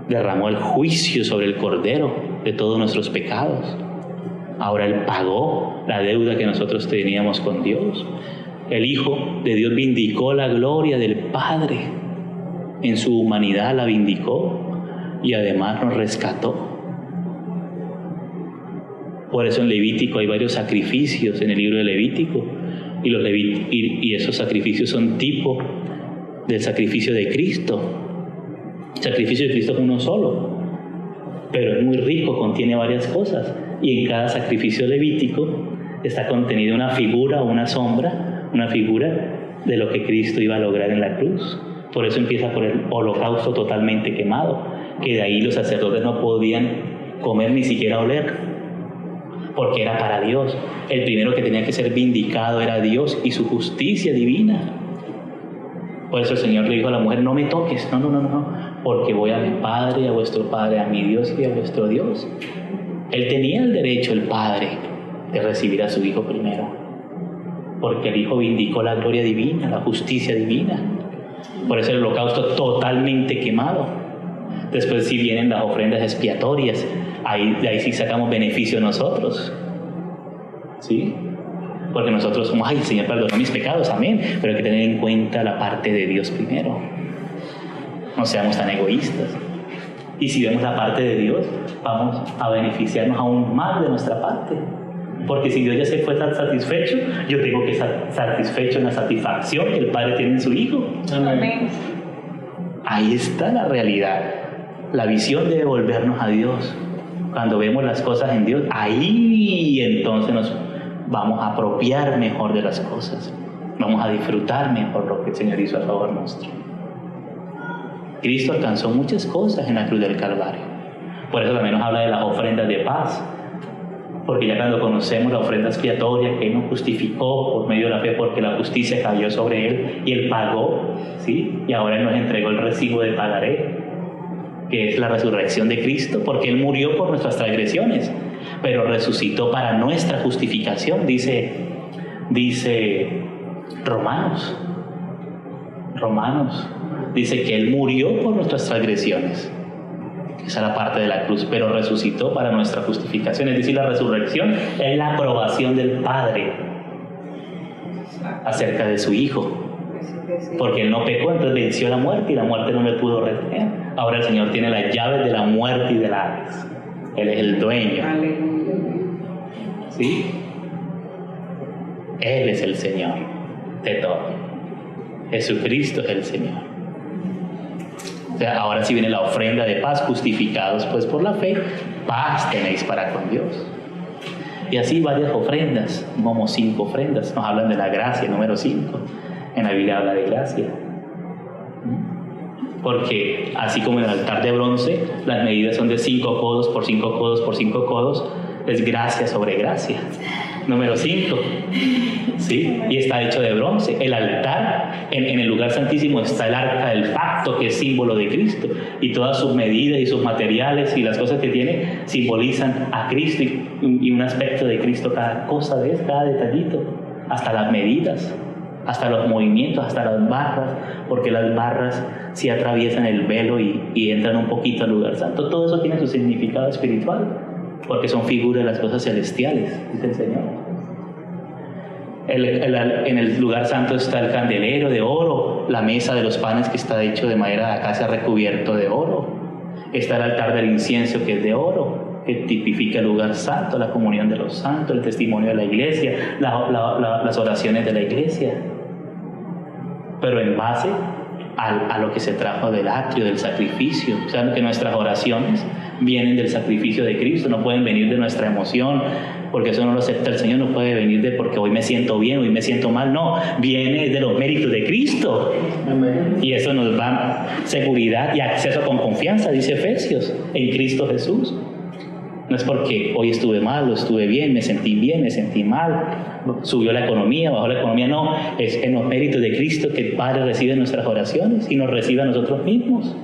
Derramó el juicio sobre el Cordero de todos nuestros pecados. Ahora Él pagó la deuda que nosotros teníamos con Dios. El Hijo de Dios vindicó la gloria del Padre. En su humanidad la vindicó. Y además nos rescató. Por eso en Levítico hay varios sacrificios en el libro de Levítico. Y esos sacrificios son tipo del sacrificio de Cristo. El sacrificio de Cristo es uno solo, pero es muy rico, contiene varias cosas. Y en cada sacrificio levítico está contenida una figura o una sombra, una figura de lo que Cristo iba a lograr en la cruz. Por eso empieza por el holocausto totalmente quemado, que de ahí los sacerdotes no podían comer ni siquiera oler, porque era para Dios. El primero que tenía que ser vindicado era Dios y su justicia divina. Por eso el Señor le dijo a la mujer: no me toques, no, porque voy a mi Padre, a vuestro Padre, a mi Dios y a vuestro Dios. Él tenía el derecho, el Padre, de recibir a su Hijo primero, porque el Hijo vindicó la gloria divina, la justicia divina. Por eso el holocausto totalmente quemado. Después sí vienen las ofrendas expiatorias. De ahí sí sacamos beneficio nosotros. ¿Sí? Porque nosotros somos: ay, el Señor perdonó mis pecados, amén. Pero hay que tener en cuenta la parte de Dios primero. No seamos tan egoístas. Y si vemos la parte de Dios, vamos a beneficiarnos aún más de nuestra parte. Porque si Dios ya se fue tan satisfecho, yo tengo que estar satisfecho en la satisfacción que el Padre tiene en su Hijo. Amén. Ahí está la realidad. La visión de devolvernos a Dios. Cuando vemos las cosas en Dios, ahí entonces nos vamos a apropiar mejor de las cosas. Vamos a disfrutar mejor lo que el Señor hizo a favor nuestro. Cristo alcanzó muchas cosas en la cruz del Calvario. Por eso también nos habla de las ofrendas de paz. Porque ya cuando conocemos la ofrenda expiatoria que Él nos justificó por medio de la fe, porque la justicia cayó sobre Él y Él pagó, ¿sí? Y ahora Él nos entregó el recibo de pagaré, que es la resurrección de Cristo, porque Él murió por nuestras transgresiones, pero resucitó para nuestra justificación, dice Romanos, dice que Él murió por nuestras transgresiones. Esa es la parte de la cruz, pero resucitó para nuestra justificación. Es decir, la resurrección es la aprobación del Padre acerca de su Hijo. Porque Él no pecó, entonces venció la muerte y la muerte no le pudo retener. Ahora el Señor tiene las llaves de la muerte y del Hades. Él es el dueño. ¿Sí? Él es el Señor de todo. Jesucristo es el Señor. O sea, ahora sí viene la ofrenda de paz, justificados pues por la fe, paz tenéis para con Dios. Y así varias ofrendas, como 5 ofrendas, nos hablan de la gracia, número 5. En la Biblia habla de gracia. Porque así como en el altar de bronce, las medidas son de 5 codos por 5 codos por 5 codos, es gracia sobre gracia. Número 5. ¿Sí? Y está hecho de bronce. El altar, en el lugar santísimo está el arca del pacto, que es símbolo de Cristo. Y todas sus medidas y sus materiales y las cosas que tiene simbolizan a Cristo y un aspecto de Cristo. Cada cosa, ¿ves? Cada detallito. Hasta las medidas, hasta los movimientos, hasta las barras. Porque las barras sí atraviesan el velo y entran un poquito al lugar santo. Todo eso tiene su significado espiritual. Porque son figuras de las cosas celestiales, dice el Señor. En el lugar santo está el candelero de oro, la mesa de los panes que está hecho de madera de acacia recubierto de oro. Está el altar del incienso que es de oro, que tipifica el lugar santo, la comunión de los santos, el testimonio de la iglesia, las oraciones de la iglesia. Pero en base a lo que se trajo del atrio, del sacrificio. O sea, que nuestras oraciones vienen del sacrificio de Cristo, no pueden venir de nuestra emoción, porque eso no lo acepta el Señor, no puede venir de porque hoy me siento bien, hoy me siento mal, no, viene de los méritos de Cristo. Y eso nos da seguridad y acceso con confianza, dice Efesios, en Cristo Jesús. No es porque hoy estuve mal o estuve bien, me sentí mal, subió la economía, bajó la economía, no, es en los méritos de Cristo que el Padre recibe nuestras oraciones y nos recibe a nosotros mismos.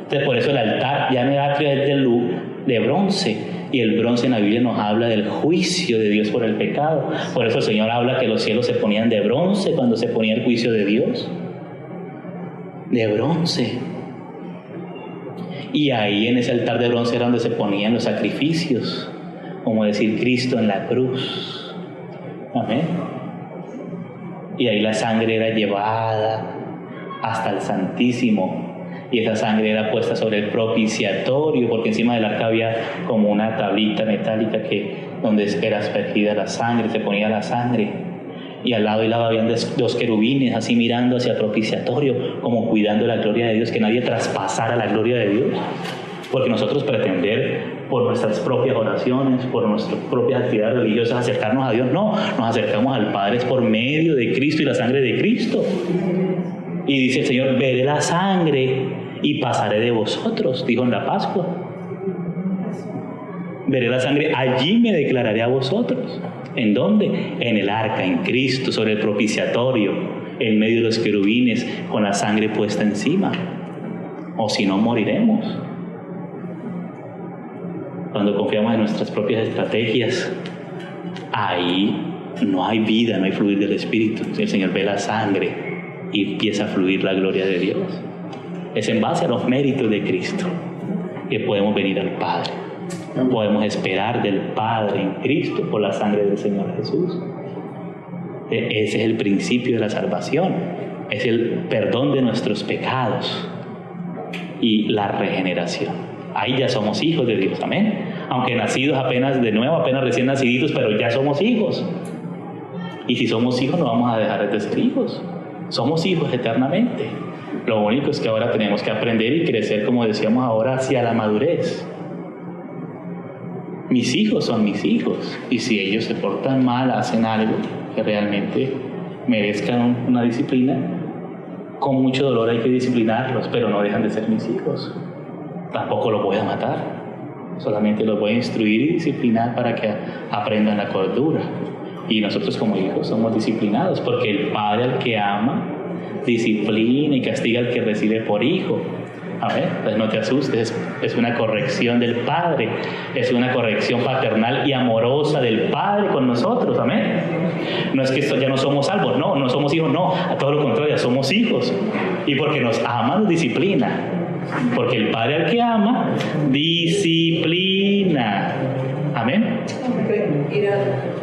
Entonces por eso el altar, ya en el atrio es de bronce, y el bronce en la Biblia nos habla del juicio de Dios por el pecado. Por eso el Señor habla que los cielos se ponían de bronce cuando se ponía el juicio de Dios. De bronce. Y ahí en ese altar de bronce era donde se ponían los sacrificios, como decir Cristo en la cruz. Amén. Y ahí la sangre era llevada hasta el Santísimo. Y esa sangre era puesta sobre el propiciatorio, porque encima del arca había como una tablita metálica donde era aspergida la sangre, se ponía la sangre. Y al lado y lado habían 2 querubines así mirando hacia el propiciatorio, como cuidando la gloria de Dios, que nadie traspasara la gloria de Dios. Porque nosotros pretender por nuestras propias oraciones, por nuestras propias actividades religiosas acercarnos a Dios, no, nos acercamos al Padre es por medio de Cristo y la sangre de Cristo. Y dice el Señor, veré la sangre y pasaré de vosotros, dijo en la Pascua. Veré la sangre, allí me declararé a vosotros. ¿En dónde? En el arca, en Cristo, sobre el propiciatorio, en medio de los querubines, con la sangre puesta encima. O si no, moriremos. Cuando confiamos en nuestras propias estrategias, ahí no hay vida, no hay fluir del Espíritu. El Señor ve la sangre y empieza a fluir la gloria de Dios. Es en base a los méritos de Cristo que podemos venir al Padre. Podemos esperar del Padre en Cristo por la sangre del Señor Jesús. Ese es el principio de la salvación. Es el perdón de nuestros pecados y la regeneración. Ahí ya somos hijos de Dios, amén. Aunque nacidos apenas de nuevo, apenas recién naciditos, pero ya somos hijos. Y si somos hijos, no vamos a dejar de ser hijos. Somos hijos eternamente. Lo único es que ahora tenemos que aprender y crecer, como decíamos ahora, hacia la madurez. Mis hijos son mis hijos, y si ellos se portan mal, hacen algo que realmente merezcan una disciplina, con mucho dolor hay que disciplinarlos, pero no dejan de ser mis hijos. Tampoco los voy a matar, solamente los voy a instruir y disciplinar para que aprendan la cordura. Y nosotros como hijos somos disciplinados, porque el Padre al que ama disciplina y castiga al que recibe por hijo. Amén. Entonces no te asustes, es una corrección del Padre, es una corrección paternal y amorosa del Padre con nosotros. Amén. No es que ya no somos salvos, no somos hijos, no, a todo lo contrario, somos hijos. Y porque nos ama, nos disciplina. Porque el Padre al que ama disciplina. Amén.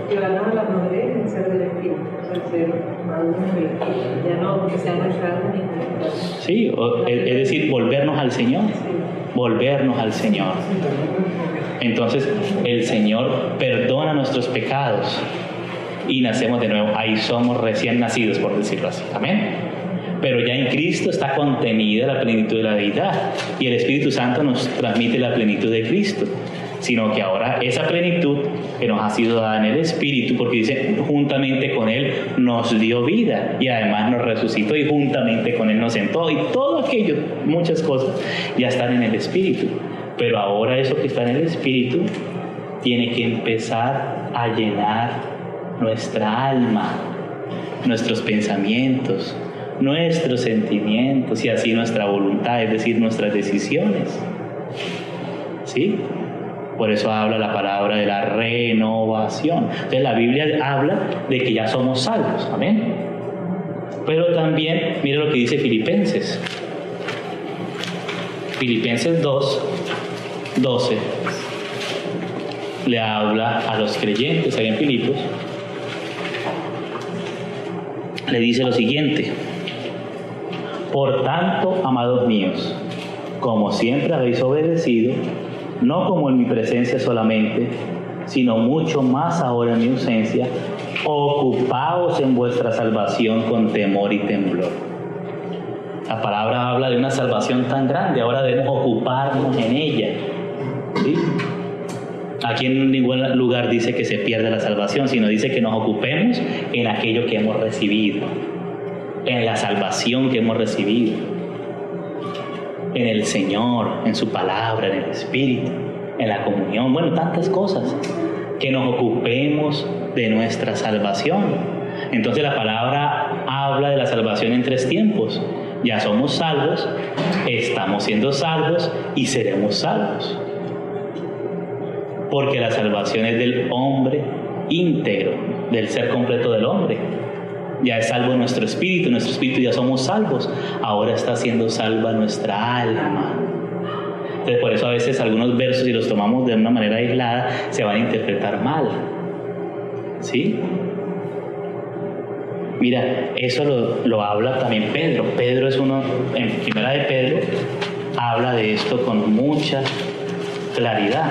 Llevarnos a la madurez en ser del Espíritu, ser maduros en el Espíritu, ya no que sean nuestras ni. Sí, es decir, volvernos al Señor. Volvernos al Señor. Entonces, el Señor perdona nuestros pecados y nacemos de nuevo. Ahí somos recién nacidos, por decirlo así. Amén. pero ya en Cristo está contenida la plenitud de la deidad y el Espíritu Santo nos transmite la plenitud de Cristo, sino que ahora esa plenitud que nos ha sido dada en el Espíritu, porque dice, juntamente con Él nos dio vida y además nos resucitó y juntamente con Él nos sentó, y todo aquello, muchas cosas ya están en el Espíritu, pero ahora eso que está en el Espíritu tiene que empezar a llenar nuestra alma, nuestros pensamientos, nuestros sentimientos y así nuestra voluntad, es decir, nuestras decisiones. ¿Sí? Por eso habla la palabra de la renovación. Entonces la Biblia habla de que ya somos salvos. Amén. Pero también, mira lo que dice Filipenses. Filipenses 2:12. Le habla a los creyentes ahí en Filipos. Le dice lo siguiente: por tanto, amados míos, como siempre habéis obedecido, no como en mi presencia solamente, sino mucho más ahora en mi ausencia, ocupaos en vuestra salvación con temor y temblor. La palabra habla de una salvación tan grande, ahora debemos ocuparnos en ella. ¿Sí? Aquí en ningún lugar dice que se pierda la salvación, sino dice que nos ocupemos en aquello que hemos recibido, en la salvación que hemos recibido, en el Señor, en su palabra, en el Espíritu, en la comunión, bueno, tantas cosas, que nos ocupemos de nuestra salvación. Entonces la palabra habla de la salvación en 3 tiempos. Ya somos salvos, estamos siendo salvos y seremos salvos. Porque la salvación es del hombre íntegro, del ser completo del hombre. Ya es salvo nuestro espíritu ya somos salvos. Ahora está siendo salva nuestra alma. Entonces por eso a veces algunos versos, si los tomamos de una manera aislada, se van a interpretar mal. ¿Sí? Mira, eso lo habla también Pedro. Pedro es uno, en Primera de Pedro, habla de esto con mucha claridad.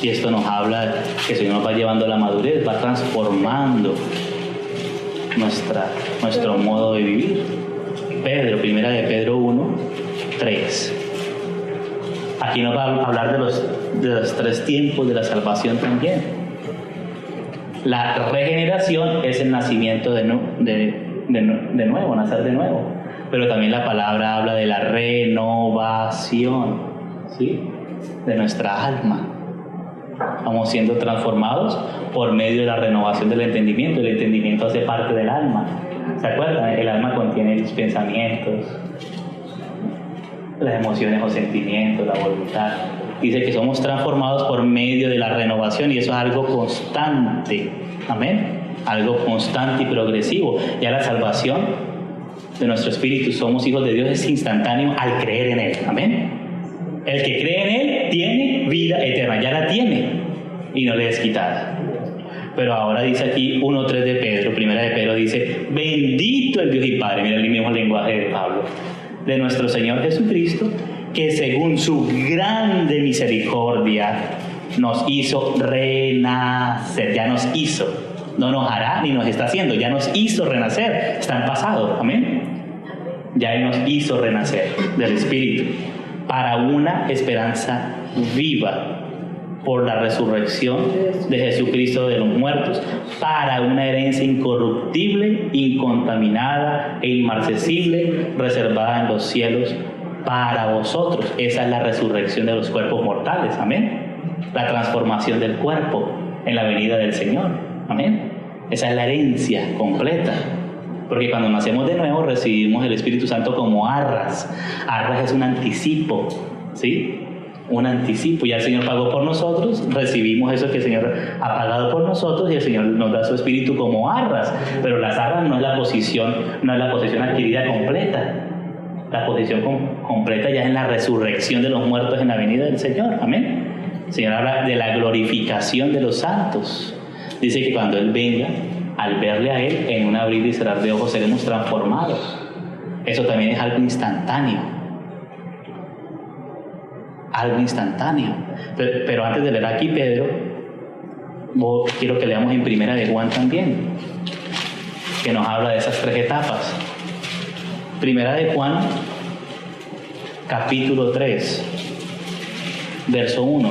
Y esto nos habla que el Señor nos va llevando a la madurez, va transformando nuestro modo de vivir. Pedro, Primera de Pedro 1:3. Aquí nos va a hablar de los 3 tiempos de la salvación también. La regeneración es el nacimiento de nuevo, nacer de nuevo. Pero también la palabra habla de la renovación, ¿sí?, de nuestra alma. Vamos siendo transformados por medio de la renovación del entendimiento. El entendimiento hace parte del alma. ¿Se acuerdan? El alma contiene los pensamientos, las emociones o sentimientos, la voluntad. Dice que somos transformados por medio de la renovación y eso es algo constante. Amén. Algo constante y progresivo. Ya la salvación de nuestro espíritu, somos hijos de Dios, es instantáneo al creer en Él. Amén. El que cree en Él tiene vida eterna, ya la tiene y no le es quitada. Pero ahora dice aquí 1:3 de Pedro, Primera de Pedro dice: bendito el Dios y Padre, mira el mismo lenguaje de Pablo, de nuestro Señor Jesucristo, que según su grande misericordia nos hizo renacer. Ya nos hizo, no nos hará ni nos está haciendo, ya nos hizo renacer, está en pasado. Amén. Ya Él nos hizo renacer del Espíritu para una esperanza viva por la resurrección de Jesucristo de los muertos, para una herencia incorruptible, incontaminada e inmarcesible, reservada en los cielos para vosotros. Esa es la resurrección de los cuerpos mortales. Amén. La transformación del cuerpo en la venida del Señor. Amén. Esa es la herencia completa. Porque cuando nacemos de nuevo recibimos el Espíritu Santo como arras. Arras es un anticipo, ¿sí? Un anticipo. Ya el Señor pagó por nosotros, recibimos eso que el Señor ha pagado por nosotros y el Señor nos da su Espíritu como arras. Pero las arras no es la posesión adquirida completa. La posesión completa ya es en la resurrección de los muertos en la venida del Señor. Amén. El Señor habla de la glorificación de los santos. Dice que cuando Él venga, al verle a Él, en un abrir y cerrar de ojos seremos transformados. Eso también es algo instantáneo. Algo instantáneo. Pero antes de leer aquí Pedro, quiero que leamos en Primera de Juan también, que nos habla de esas 3 etapas. Primera de Juan, capítulo 3, verso 1.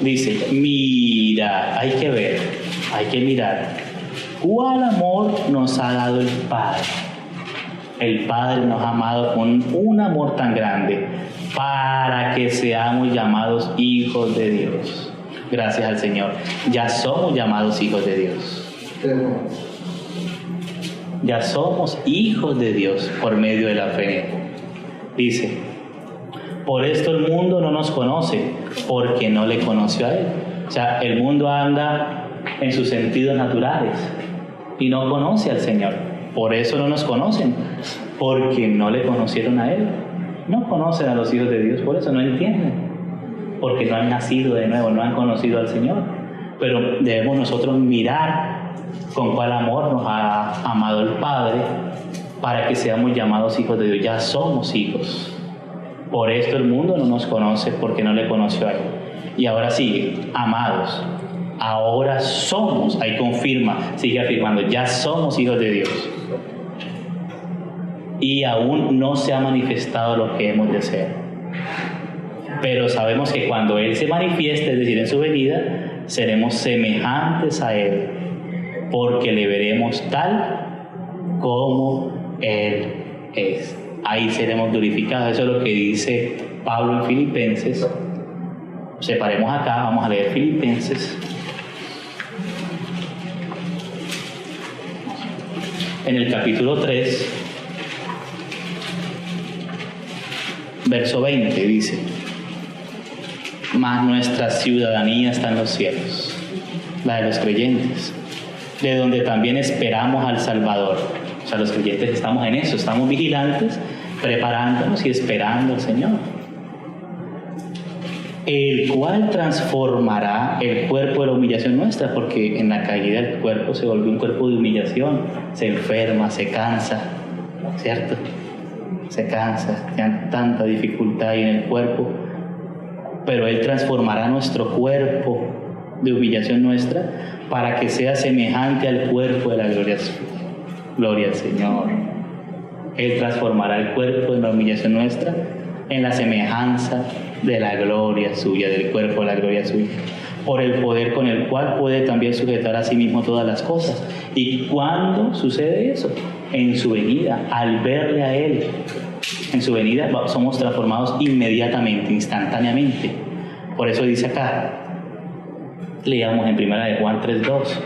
Dice, mira, hay que ver, hay que mirar, ¿cuál amor nos ha dado el Padre? El Padre nos ha amado con un amor tan grande para que seamos llamados hijos de Dios. Gracias al Señor. Ya somos llamados hijos de Dios. Ya somos hijos de Dios por medio de la fe. Dice, por esto el mundo no nos conoce, porque no le conoció a Él. O sea, el mundo anda en sus sentidos naturales y no conoce al Señor. Por eso no nos conocen, porque no le conocieron a Él. No conocen a los hijos de Dios, por eso no entienden, porque no han nacido de nuevo, no han conocido al Señor. Pero debemos nosotros mirar con cuál amor nos ha amado el Padre para que seamos llamados hijos de Dios. Ya somos hijos. Por esto el mundo no nos conoce, porque no le conoció a Él. Y ahora sigue, amados, ahora somos, ahí confirma, sigue afirmando, ya somos hijos de Dios. Y aún no se ha manifestado lo que hemos de ser. Pero sabemos que cuando Él se manifieste, es decir, en su venida, seremos semejantes a Él, porque le veremos tal como Él es. Ahí seremos glorificados. Eso es lo que dice Pablo en Filipenses. Separemos acá, vamos a leer Filipenses. En el capítulo 3, verso 20 dice, mas nuestra ciudadanía está en los cielos, la de los creyentes, de donde también esperamos al Salvador. O sea, los creyentes estamos en eso, estamos vigilantes, preparándonos y esperando al Señor, el cual transformará el cuerpo de la humillación nuestra, porque en la caída el cuerpo se volvió un cuerpo de humillación, se enferma, se cansa, ¿cierto? Se cansa, tiene tanta dificultad ahí en el cuerpo, pero Él transformará nuestro cuerpo de humillación nuestra para que sea semejante al cuerpo de la gloria suya. Gloria al Señor. Él transformará el cuerpo de la humillación nuestra en la semejanza de la gloria suya, del cuerpo de la gloria suya, por el poder con el cual puede también sujetar a sí mismo todas las cosas. ¿Y cuándo sucede eso? En su venida, al verle a Él. En su venida somos transformados inmediatamente, instantáneamente. Por eso dice acá, leamos en Primera de Juan 3:2.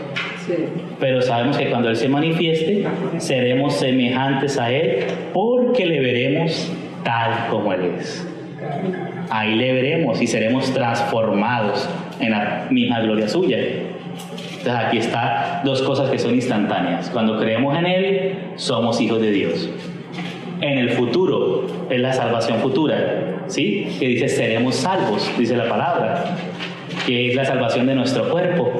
Sí. Pero sabemos que cuando Él se manifieste, seremos semejantes a Él, porque le veremos tal como Él es. Ahí le veremos y seremos transformados en la misma gloria suya. Entonces aquí está 2 cosas que son instantáneas. Cuando creemos en Él, somos hijos de Dios. En el futuro, es la salvación futura, ¿sí? Que dice, seremos salvos, dice la palabra, que es la salvación de nuestro cuerpo,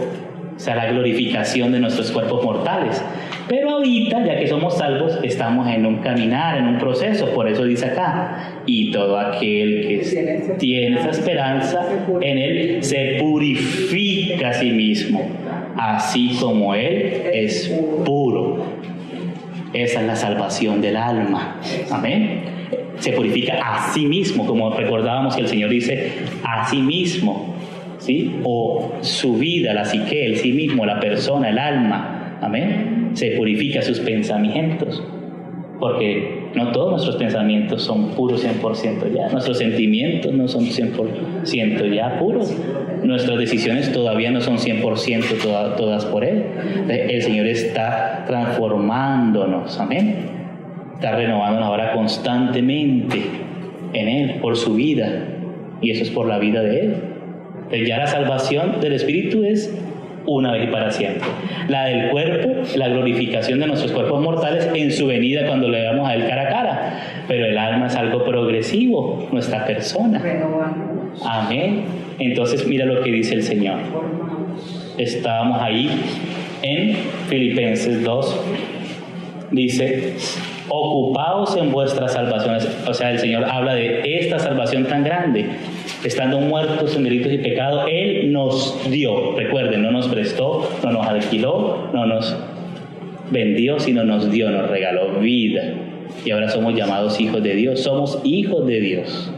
o sea, la glorificación de nuestros cuerpos mortales. Pero ahorita, ya que somos salvos, estamos en un caminar, en un proceso. Por eso dice acá, y todo aquel que tiene esa esperanza en Él se purifica a sí mismo, así como Él es puro. Esa es la salvación del alma. Amén. Se purifica a sí mismo, como recordábamos que el Señor dice, a sí mismo, ¿sí? O su vida, la psique, el sí mismo, la persona, el alma. Amén. Se purifica sus pensamientos, porque no todos nuestros pensamientos son puros 100% ya. Nuestros sentimientos no son 100% ya puros. Nuestras decisiones todavía no son 100% todas por Él. El Señor está transformándonos, amén. Está renovándonos ahora constantemente en Él, por su vida. Y eso es por la vida de Él. Entonces ya la salvación del Espíritu es una vez y para siempre. La del cuerpo, la glorificación de nuestros cuerpos mortales en su venida cuando le veamos a Él cara a cara. Pero el alma es algo progresivo, nuestra persona. Amén. Entonces mira lo que dice el Señor. Estábamos ahí en Filipenses 2. Dice, ocupaos en vuestras salvaciones. O sea, el Señor habla de esta salvación tan grande. estando muertos en delitos y pecados, Él nos dio. Recuerden, no nos prestó, no nos alquiló, no nos vendió, sino nos dio, nos regaló vida. Y ahora somos llamados hijos de Dios. Somos hijos de Dios.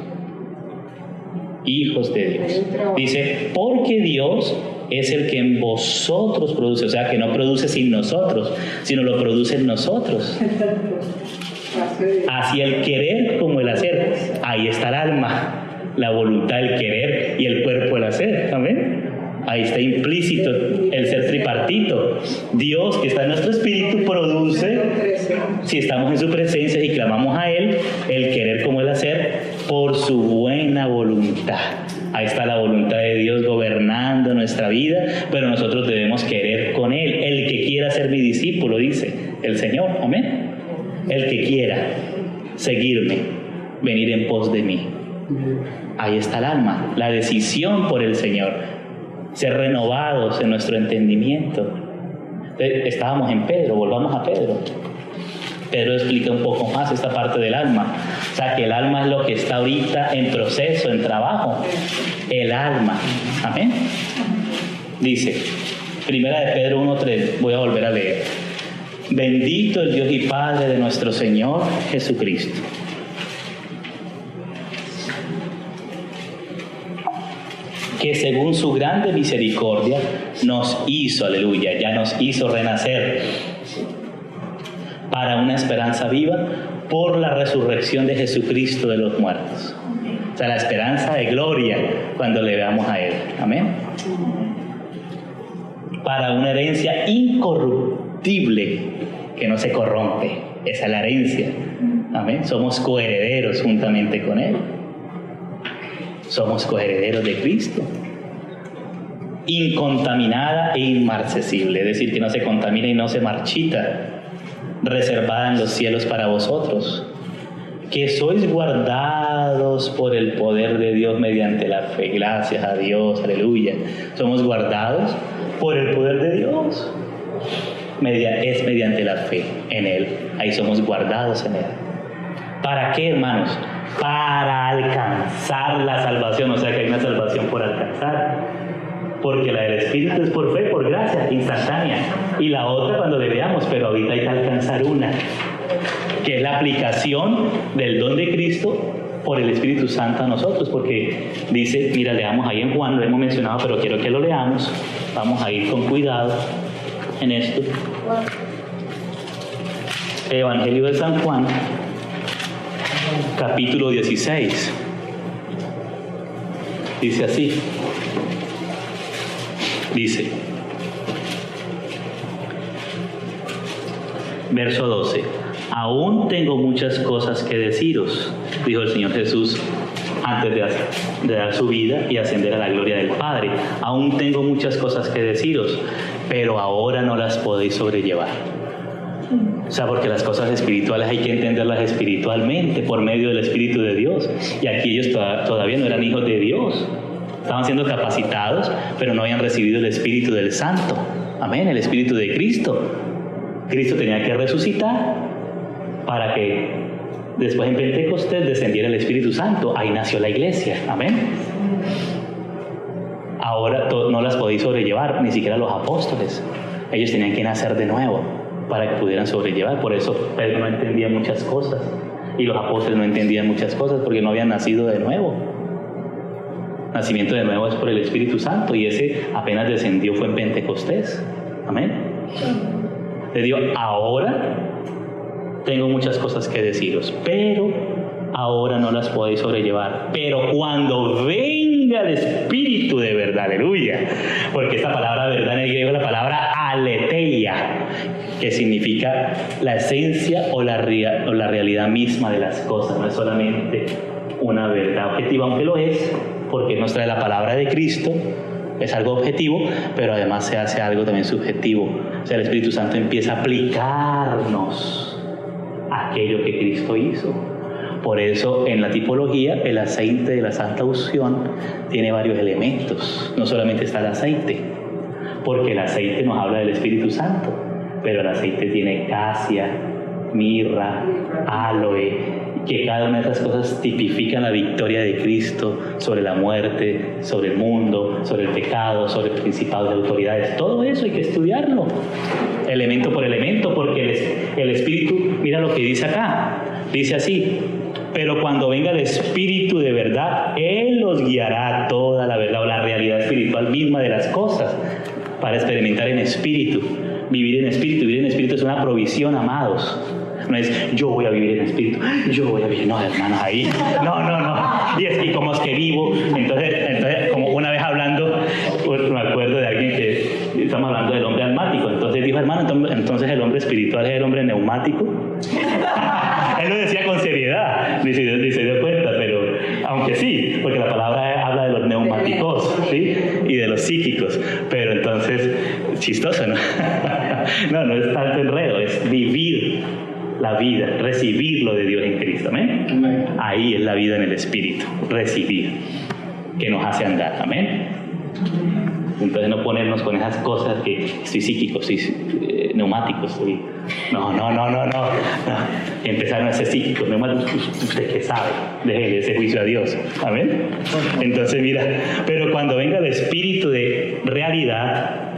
Hijos de Dios. Dice, porque Dios es el que en vosotros produce, o sea, que no produce sin nosotros, sino lo produce en nosotros. Así el querer como el hacer. Ahí está el alma, la voluntad, el querer, y el cuerpo, el hacer. ¿Amén? Ahí está implícito el ser tripartito. Dios, que está en nuestro espíritu, produce, si estamos en su presencia y clamamos a Él, el querer como el hacer por su buena voluntad. Ahí está la voluntad de Dios gobernando nuestra vida, pero nosotros debemos querer con Él. El que quiera ser mi discípulo, dice el Señor. Amén. El que quiera seguirme, venir en pos de mí. Ahí está el alma, la decisión por el Señor. Ser renovados en nuestro entendimiento. Estábamos en Pedro, volvamos a Pedro. Pedro explica un poco más esta parte del alma. O sea, que el alma es lo que está ahorita en proceso, en trabajo. El alma. Amén. Dice, primera de Pedro 1:3, voy a volver a leer. Bendito el Dios y Padre de nuestro Señor Jesucristo. Que según su grande misericordia nos hizo, aleluya, ya nos hizo renacer para una esperanza viva por la resurrección de Jesucristo de los muertos. O sea, la esperanza de gloria cuando le veamos a Él. Amén. Para una herencia incorruptible que no se corrompe. Esa es la herencia. Amén. Somos coherederos juntamente con Él. Somos coherederos de Cristo. Incontaminada e inmarcesible, es decir, que no se contamina y no se marchita, reservada en los cielos para vosotros, que sois guardados por el poder de Dios mediante la fe. Gracias a Dios, aleluya. Somos guardados por el poder de Dios. Es mediante la fe en Él. Ahí somos guardados en Él. ¿Para qué, hermanos? Para alcanzar la salvación. O sea que hay una salvación por alcanzar. Porque la del Espíritu es por fe, por gracia, instantánea. Y la otra cuando le veamos, pero ahorita hay que alcanzar una, que es la aplicación del don de Cristo por el Espíritu Santo a nosotros. Porque dice, mira, leamos ahí en Juan, lo hemos mencionado, pero quiero que lo leamos. Vamos a ir con cuidado en esto. Evangelio de San Juan, capítulo 16. Dice así. Dice, verso 12, aún tengo muchas cosas que deciros, dijo el Señor Jesús antes de dar su vida y ascender a la gloria del Padre. Aún tengo muchas cosas que deciros, pero ahora no las podéis sobrellevar. O sea, porque las cosas espirituales hay que entenderlas espiritualmente, por medio del Espíritu de Dios. Y aquí ellos todavía no eran hijos de Dios. Estaban siendo capacitados, pero no habían recibido el Espíritu del Santo. Amén, el Espíritu de Cristo. Cristo tenía que resucitar para que después en Pentecostés descendiera el Espíritu Santo. Ahí nació la iglesia. Amén. Ahora no las podéis sobrellevar, ni siquiera los apóstoles. Ellos tenían que nacer de nuevo para que pudieran sobrellevar. Por eso Pedro no entendía muchas cosas y los apóstoles no entendían muchas cosas porque no habían nacido de nuevo. Nacimiento de nuevo es por el Espíritu Santo y ese apenas descendió fue en Pentecostés. Amén. Le digo, ahora tengo muchas cosas que deciros, pero ahora no las podéis sobrellevar. Pero cuando venga el Espíritu de verdad, aleluya, porque esta palabra verdad en el griego es la palabra aletheia, que significa la esencia o la realidad misma de las cosas, no es solamente una verdad objetiva, aunque lo es, porque nos trae la palabra de Cristo, es algo objetivo, pero además se hace algo también subjetivo. O sea, el Espíritu Santo empieza a aplicarnos aquello que Cristo hizo. Por eso en la tipología el aceite de la Santa Unción tiene varios elementos, no solamente está el aceite, porque el aceite nos habla del Espíritu Santo, pero el aceite tiene casia, mirra, aloe que cada una de esas cosas tipifican la victoria de Cristo sobre la muerte, sobre el mundo, sobre el pecado, sobre principados y autoridades. Todo eso hay que estudiarlo, elemento por elemento, porque el Espíritu, mira lo que dice acá, dice así: pero cuando venga el Espíritu de verdad, Él los guiará a toda la verdad, o la realidad espiritual misma de las cosas, para experimentar en espíritu. Vivir en espíritu es una provisión, amados. No es yo voy a vivir en espíritu, yo voy a vivir, no, hermanos, ahí, no. Y como es que vivo, entonces como una vez hablando, pues me acuerdo de alguien que estamos hablando del hombre almático, entonces dijo, hermano, entonces el hombre espiritual es el hombre neumático. Él lo decía con seriedad, ni se dio cuenta, pero aunque sí, porque la palabra habla de los neumáticos, ¿sí? Y de los psíquicos, pero entonces, chistoso, ¿no? No es tanto enredo, es vivir la vida, recibir lo de Dios en Cristo, ¿amén? Ahí es la vida en el Espíritu, recibir, que nos hace andar, ¿amén? Entonces no ponernos con esas cosas que soy psíquico, soy neumático, soy... No. Empezaron a ser psíquicos, neumáticos, usted que sabe, déjele ese juicio a Dios, ¿amén? Entonces mira, pero cuando venga el Espíritu de realidad,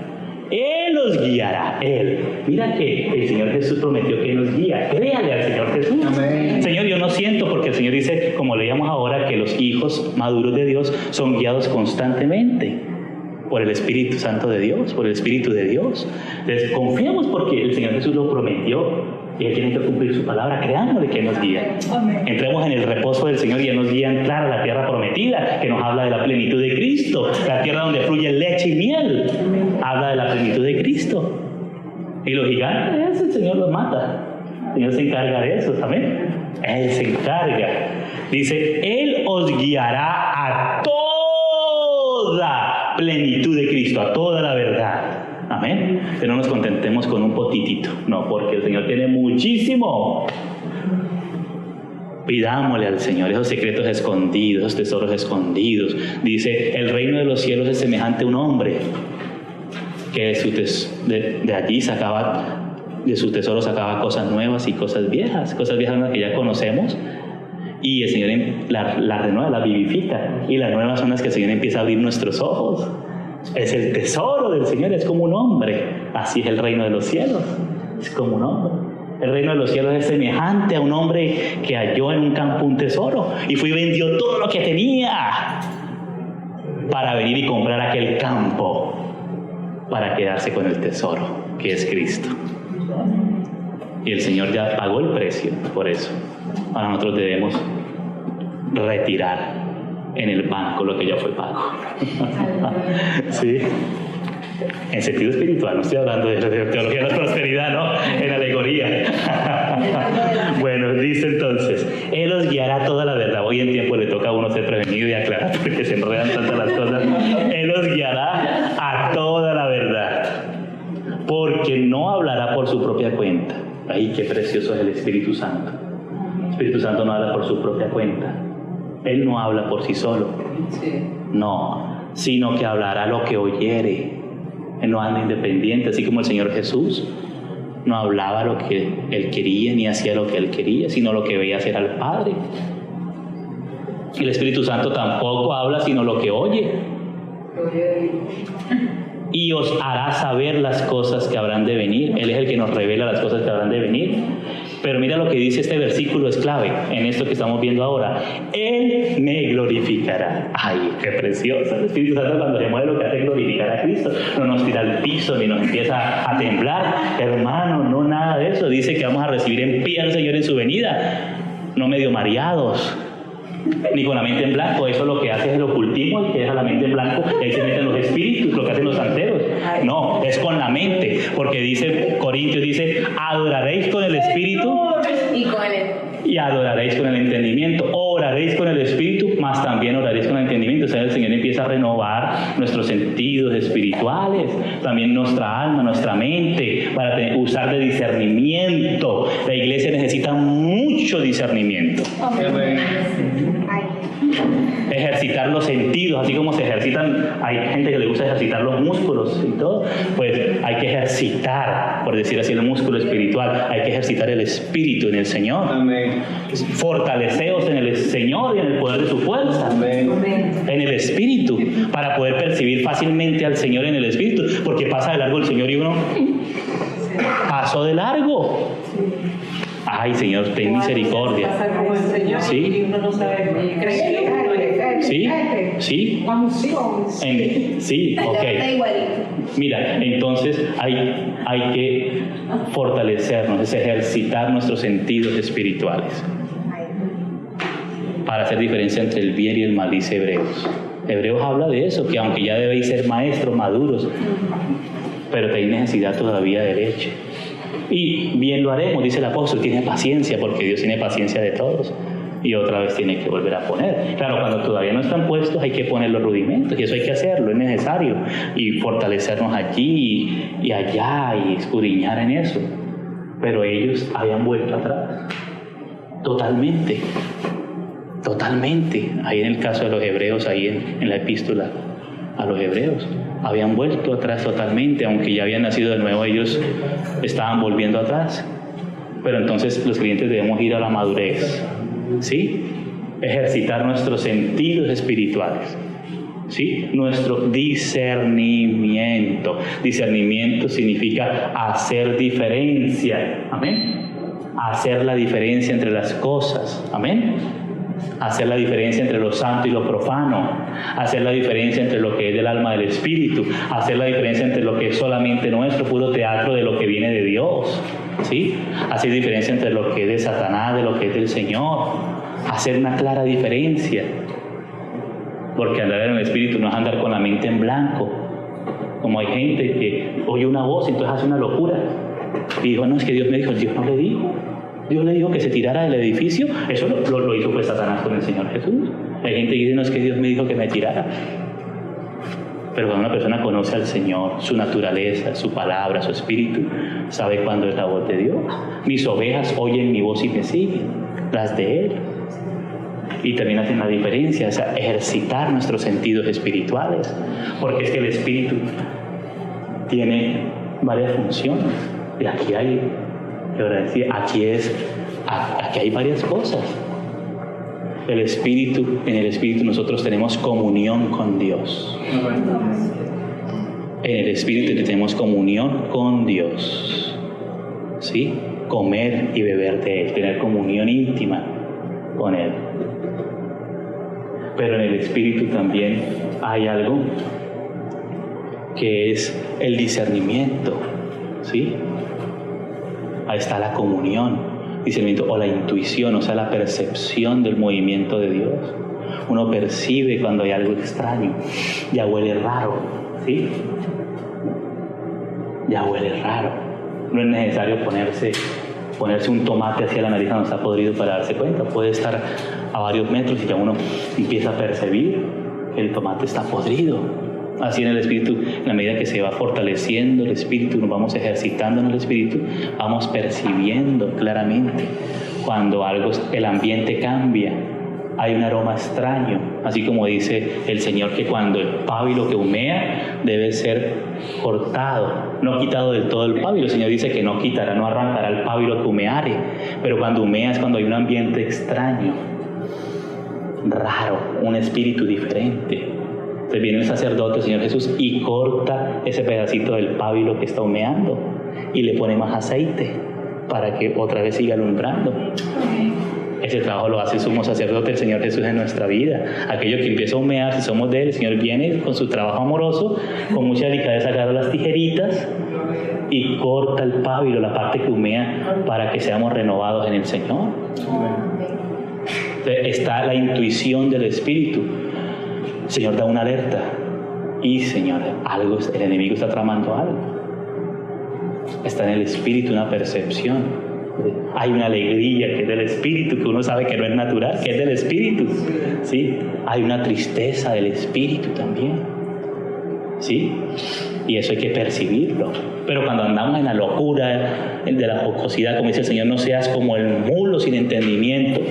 Él los guiará, Él. Mira que el Señor Jesús prometió que nos guía. Créale al Señor Jesús. Amén. Señor, yo no siento, porque el Señor dice, como leíamos ahora, que los hijos maduros de Dios son guiados constantemente por el Espíritu Santo de Dios, por el Espíritu de Dios. Entonces, confiamos porque el Señor Jesús lo prometió y Él tiene que cumplir su palabra. Creámosle que nos guía. Entremos en el reposo del Señor y Él nos guía a entrar a la tierra prometida, que nos habla de la plenitud de Cristo, la tierra donde fluye leche y miel. Habla de la plenitud de Cristo. Y los gigantes, el Señor los mata. El Señor se encarga de eso también. Él se encarga. Dice, Él os guiará a toda plenitud de Cristo, a toda la verdad. Amén. Pero no nos contentemos con un potitito. No, porque el Señor tiene muchísimo. Pidámosle al Señor esos secretos escondidos, esos tesoros escondidos. Dice, el reino de los cielos es semejante a un hombre que de allí sacaba, de sus tesoros sacaba cosas nuevas y cosas viejas que ya conocemos, y el Señor la renueva, la vivifica, y las nuevas son las que el Señor empieza a abrir nuestros ojos. Es el tesoro del Señor, es como un hombre. Así es el reino de los cielos, es como un hombre. El reino de los cielos es semejante a un hombre que halló en un campo un tesoro y fue y vendió todo lo que tenía para venir y comprar aquel campo, para quedarse con el tesoro, que es Cristo. Y el Señor ya pagó el precio por eso. Ahora nosotros debemos retirar en el banco lo que ya fue pago. ¿Sí? En sentido espiritual, no estoy hablando de teología de la prosperidad, no, en alegoría. Bueno, dice entonces, Él os guiará toda la verdad. Hoy en tiempo le toca a uno ser prevenido y aclarar porque se enredan tantas las cosas. Él os guiará a toda la verdad, porque no hablará por su propia cuenta. Ay, qué precioso es el Espíritu Santo. El Espíritu Santo no habla por su propia cuenta. Él no habla por sí solo. No, sino que hablará lo que oyere. Él no anda independiente, así como el Señor Jesús no hablaba lo que Él quería, ni hacía lo que Él quería, sino lo que veía hacer al Padre. El Espíritu Santo tampoco habla, sino lo que oye. Y os hará saber las cosas que habrán de venir. Él es el que nos revela las cosas que habrán de venir. Pero mira lo que dice este versículo, es clave en esto que estamos viendo ahora. Él me glorificará. Ay, qué precioso. El Espíritu Santo cuando se mueve lo que hace es glorificar a Cristo. No nos tira al piso ni nos empieza a temblar. Hermano, no nada de eso. Dice que vamos a recibir en pie al Señor en su venida. No medio mareados, ni con la mente en blanco. Eso lo que hace es el ocultismo, el que deja la mente en blanco, y ahí se meten los espíritus, lo que hacen los santeros. No, es con la mente, porque dice Corintios, dice, adoraréis con el espíritu y adoraréis con el entendimiento. Oraréis con el espíritu, mas también oraréis con el entendimiento. O sea, el Señor empieza a renovar nuestros sentidos espirituales, también nuestra alma, nuestra mente, para usar de discernimiento. La iglesia necesita mucho discernimiento. Ejercitar los sentidos, así como se ejercitan, hay gente que le gusta ejercitar los músculos y todo, pues hay que ejercitar, por decir así, el músculo espiritual, hay que ejercitar el espíritu en el Señor. Amén. Fortaleceos en el Señor y en el poder de su fuerza. Amén. En el espíritu, para poder percibir fácilmente al Señor en el espíritu, porque pasa de largo el Señor y uno pasó de largo. Ay, Señor, ten misericordia. Pasa como el Señor Sí. y uno no sabe ni cree. ¿Sí? ¿Sí? Sí, ok. Mira, entonces hay que fortalecernos, es ejercitar nuestros sentidos espirituales para hacer diferencia entre el bien y el mal, dice Hebreos. Hebreos habla de eso, que aunque ya debéis ser maestros maduros, pero tenéis necesidad todavía de leche. Y bien lo haremos, dice el apóstol, tiene paciencia, porque Dios tiene paciencia de todos. Y otra vez tiene que volver a poner. Claro, cuando todavía no están puestos hay que poner los rudimentos, y eso hay que hacerlo, es necesario. Y fortalecernos allí y allá y escudriñar en eso. Pero ellos habían vuelto atrás. Totalmente. Ahí en el caso de los hebreos, ahí en la epístola a los hebreos, habían vuelto atrás totalmente, aunque ya habían nacido de nuevo, ellos estaban volviendo atrás. Pero entonces los creyentes debemos ir a la madurez, ¿sí? Ejercitar nuestros sentidos espirituales, ¿sí? Nuestro discernimiento. Discernimiento significa hacer diferencia, amén. Hacer la diferencia entre las cosas, amén. Hacer la diferencia entre lo santo y lo profano, hacer la diferencia entre lo que es del alma del espíritu, hacer la diferencia entre lo que es solamente nuestro, puro teatro, de lo que viene de Dios, ¿sí? Hacer diferencia entre lo que es de Satanás, de lo que es del Señor, hacer una clara diferencia, porque andar en el espíritu no es andar con la mente en blanco, como hay gente que oye una voz y entonces hace una locura y dijo, no, es que Dios me dijo. Dios no le dijo. Dios le dijo que se tirara del edificio. Eso lo hizo pues Satanás con el Señor Jesús. Hay gente que dice, no, es que Dios me dijo que me tirara. Pero cuando una persona conoce al Señor, su naturaleza, su palabra, su espíritu, sabe cuándo es la voz de Dios. Mis ovejas oyen mi voz y me siguen, las de Él. Y también hacen la diferencia, o sea, ejercitar nuestros sentidos espirituales. Porque es que el espíritu tiene varias funciones. Y aquí hay... Aquí hay varias cosas. En el espíritu nosotros tenemos comunión con Dios. En el espíritu tenemos comunión con Dios, ¿sí? Comer y beber de Él, tener comunión íntima con Él. Pero en el espíritu también hay algo que es el discernimiento, ¿sí? Ahí está la comunión, discernimiento o la intuición, o sea, la percepción del movimiento de Dios. Uno percibe cuando hay algo extraño, ya huele raro, ¿sí? Ya huele raro. No es necesario ponerse un tomate hacia la nariz cuando está podrido para darse cuenta. Puede estar a varios metros y ya uno empieza a percibir que el tomate está podrido. Así en el espíritu, en la medida que se va fortaleciendo el espíritu, nos vamos ejercitando en el espíritu, vamos percibiendo claramente cuando el ambiente cambia, hay un aroma extraño, así como dice el Señor que cuando el pábilo que humea debe ser cortado, no quitado del todo el pábilo. El Señor dice que no quitará, no arrancará el pábilo que humeare, pero cuando humea es cuando hay un ambiente extraño, raro, un espíritu diferente. Entonces viene el sacerdote, el Señor Jesús, y corta ese pedacito del pábilo que está humeando y le pone más aceite para que otra vez siga alumbrando. Ese trabajo lo hace el sumo sacerdote, el Señor Jesús, en nuestra vida. Aquello que empieza a humear, si somos de Él, el Señor viene con su trabajo amoroso, con mucha delicadeza agarra las tijeritas y corta el pábilo, la parte que humea, para que seamos renovados en el Señor. Entonces, está la intuición del Espíritu. El Señor da una alerta y, Señor, el enemigo está tramando algo. Está en el Espíritu una percepción. Hay una alegría que es del Espíritu, que uno sabe que no es natural, que es del Espíritu, ¿sí? Hay una tristeza del Espíritu también, ¿sí? Y eso hay que percibirlo. Pero cuando andamos en la locura de la jocosidad, como dice el Señor, no seas como el mulo sin entendimiento,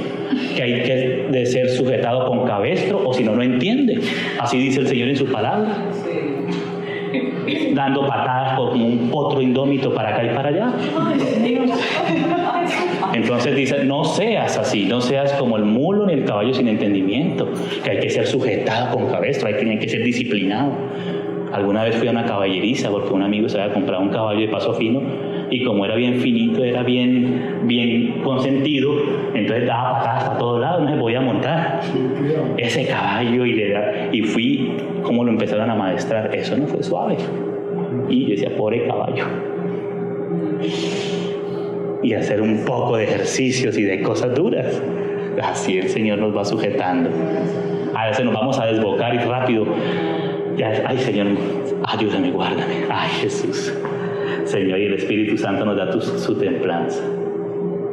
que hay que de ser sujetado con cabestro, o si no, no entiende. Así dice el Señor en su palabra. Dando patadas como un potro indómito para acá y para allá. Entonces dice, no seas así, no seas como el mulo ni el caballo sin entendimiento, que hay que ser sujetado con cabestro, hay que ser disciplinado. Alguna vez fui a una caballeriza porque un amigo se había comprado un caballo de paso fino y como era bien finito, era bien consentido, entonces daba patadas a todos lados, no se podía montar ese caballo y fui como lo empezaron a maestrar. Eso no fue suave. Y yo decía, pobre caballo. Y hacer un poco de ejercicios y de cosas duras. Así el Señor nos va sujetando. A veces nos vamos a desbocar y rápido. Ay, Señor, ayúdame, guárdame. Ay, Jesús. Señor, y el Espíritu Santo nos da su templanza.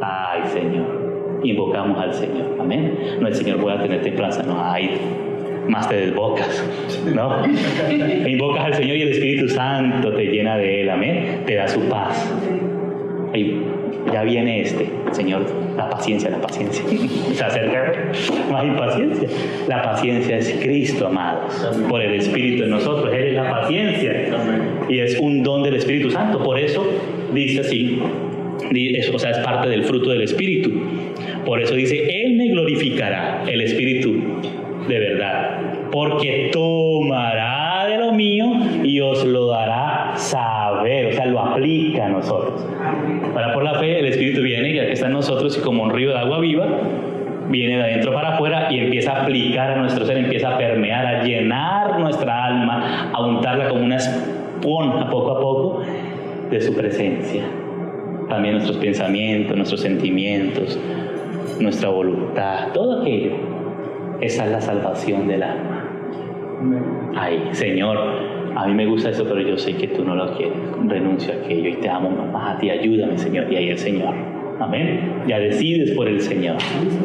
Ay, Señor. Invocamos al Señor. Amén. No, el Señor pueda tener templanza. No, ay, más te desbocas, ¿no? Invocas al Señor y el Espíritu Santo te llena de Él. Amén. Te da su paz. Y ya viene Señor, la paciencia. Se acerca, no hay impaciencia. La paciencia es Cristo, amados, por el Espíritu en nosotros. Él es la paciencia y es un don del Espíritu Santo. Por eso dice así, o sea, es parte del fruto del Espíritu. Por eso dice, Él me glorificará, el Espíritu de verdad, porque tomará de lo mío y os lo dará saber, o sea, lo aplica a nosotros. Para por la fe el Espíritu viene, ya que está en nosotros, y como un río de agua viva, viene de adentro para afuera y empieza a aplicar a nuestro ser, empieza a permear, a llenar nuestra alma, a untarla como una esponja poco a poco de su presencia. También nuestros pensamientos, nuestros sentimientos, nuestra voluntad, todo aquello. Esa es la salvación del alma. Ay, Señor, a mí me gusta eso, pero yo sé que tú no lo quieres. Renuncio a aquello y te amo más a ti. Ayúdame, Señor. Y ahí el Señor. Amén. Ya decides por el Señor.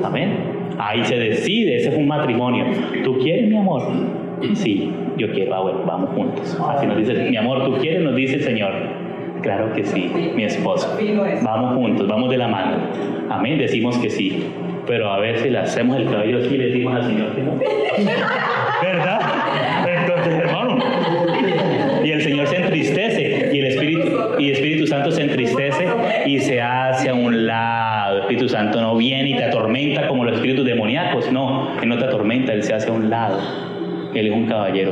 Amén. Ahí se decide. Ese es un matrimonio. ¿Tú quieres, mi amor? Sí, yo quiero. Bueno, vamos juntos. Así nos dice, mi amor, ¿tú quieres? Nos dice el Señor. Claro que sí, mi esposo. Vamos juntos, vamos de la mano. Amén. Decimos que sí. Pero a veces le hacemos el cabello así y le decimos al Señor que no. ¿Verdad? Entonces, hermano, y el Señor se entristece y el Espíritu Santo se entristece y se hace a un lado. El Espíritu Santo no viene y te atormenta como los espíritus demoníacos. No, Él no te atormenta, Él se hace a un lado. Él es un caballero.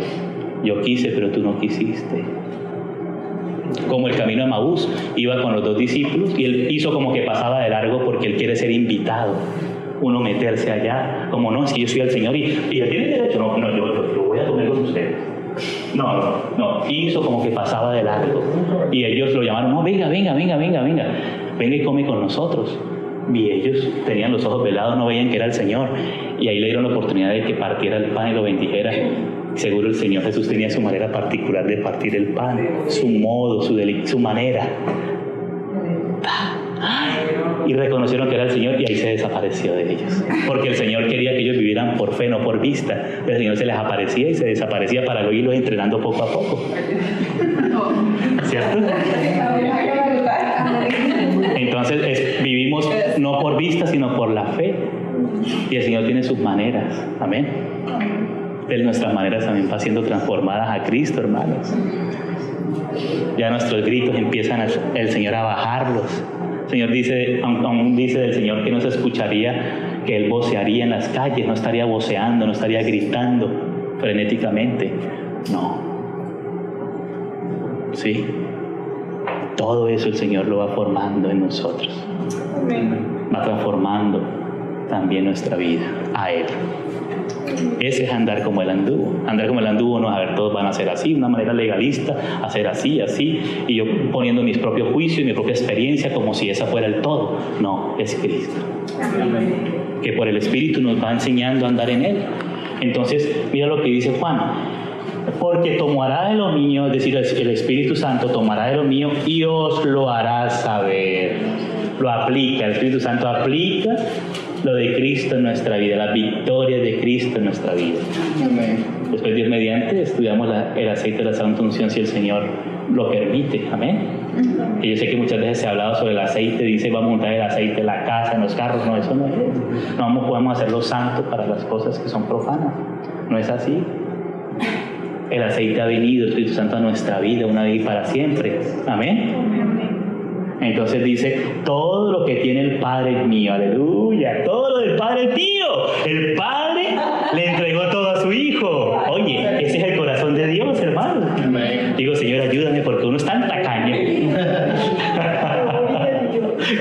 Yo quise, pero tú no quisiste. Como el camino de Emaús, iba con los 2 discípulos y él hizo como que pasaba de largo porque él quiere ser invitado. Uno meterse allá, como no, si yo soy el Señor y él tiene derecho, no, yo voy a comer con ustedes. No, hizo como que pasaba de largo. Y ellos lo llamaron, no, venga y come con nosotros. Y ellos tenían los ojos velados, no veían que era el Señor. Y ahí le dieron la oportunidad de que partiera el pan y lo bendijera. Seguro el Señor Jesús tenía su manera particular de partir el pan, su modo, su manera. Y reconocieron que era el Señor y ahí se desapareció de ellos. Porque el Señor quería que ellos vivieran por fe, no por vista. El Señor se les aparecía y se desaparecía para luego irlos entrenando poco a poco. ¿Cierto? Entonces vivimos no por vista, sino por la fe. Y el Señor tiene sus maneras. Amén. Nuestras maneras también van siendo transformadas a Cristo, hermanos. Ya nuestros gritos empiezan el Señor a bajarlos. El Señor dice, aún dice del Señor que no se escucharía, que Él vocearía en las calles, no estaría voceando, no estaría gritando frenéticamente. No. Sí. Todo eso el Señor lo va formando en nosotros. Va transformando también nuestra vida a Él. Ese es andar como Él anduvo. Andar como Él anduvo no es, a ver, todos van a ser así, de una manera legalista, hacer así, y yo poniendo mis propios juicios, mi propia experiencia, como si esa fuera el todo. No, es Cristo. Que por el Espíritu nos va enseñando a andar en Él. Entonces, mira lo que dice Juan. Porque tomará de lo mío, es decir, el Espíritu Santo tomará de lo mío y os lo hará saber. Lo aplica, el Espíritu Santo aplica lo de Cristo en nuestra vida, las victorias de Cristo en nuestra vida. Amén. Después, Dios mediante, estudiamos el aceite de la Santa Unción si el Señor lo permite. Amén. Y yo sé que muchas veces se ha hablado sobre el aceite, dice vamos a untar el aceite en la casa, en los carros. No, eso no es. No podemos hacerlo santo para las cosas que son profanas. No es así. El aceite ha venido, el Espíritu Santo, a nuestra vida, una vez y para siempre. Amén. Entonces dice, todo lo que tiene el Padre es mío. Aleluya. Todo lo del Padre es mío. El Padre le entregó todo a su Hijo. Oye, ese es el corazón de Dios, hermano. Amén. Digo, Señor, ayúdame porque uno es tan tacaño.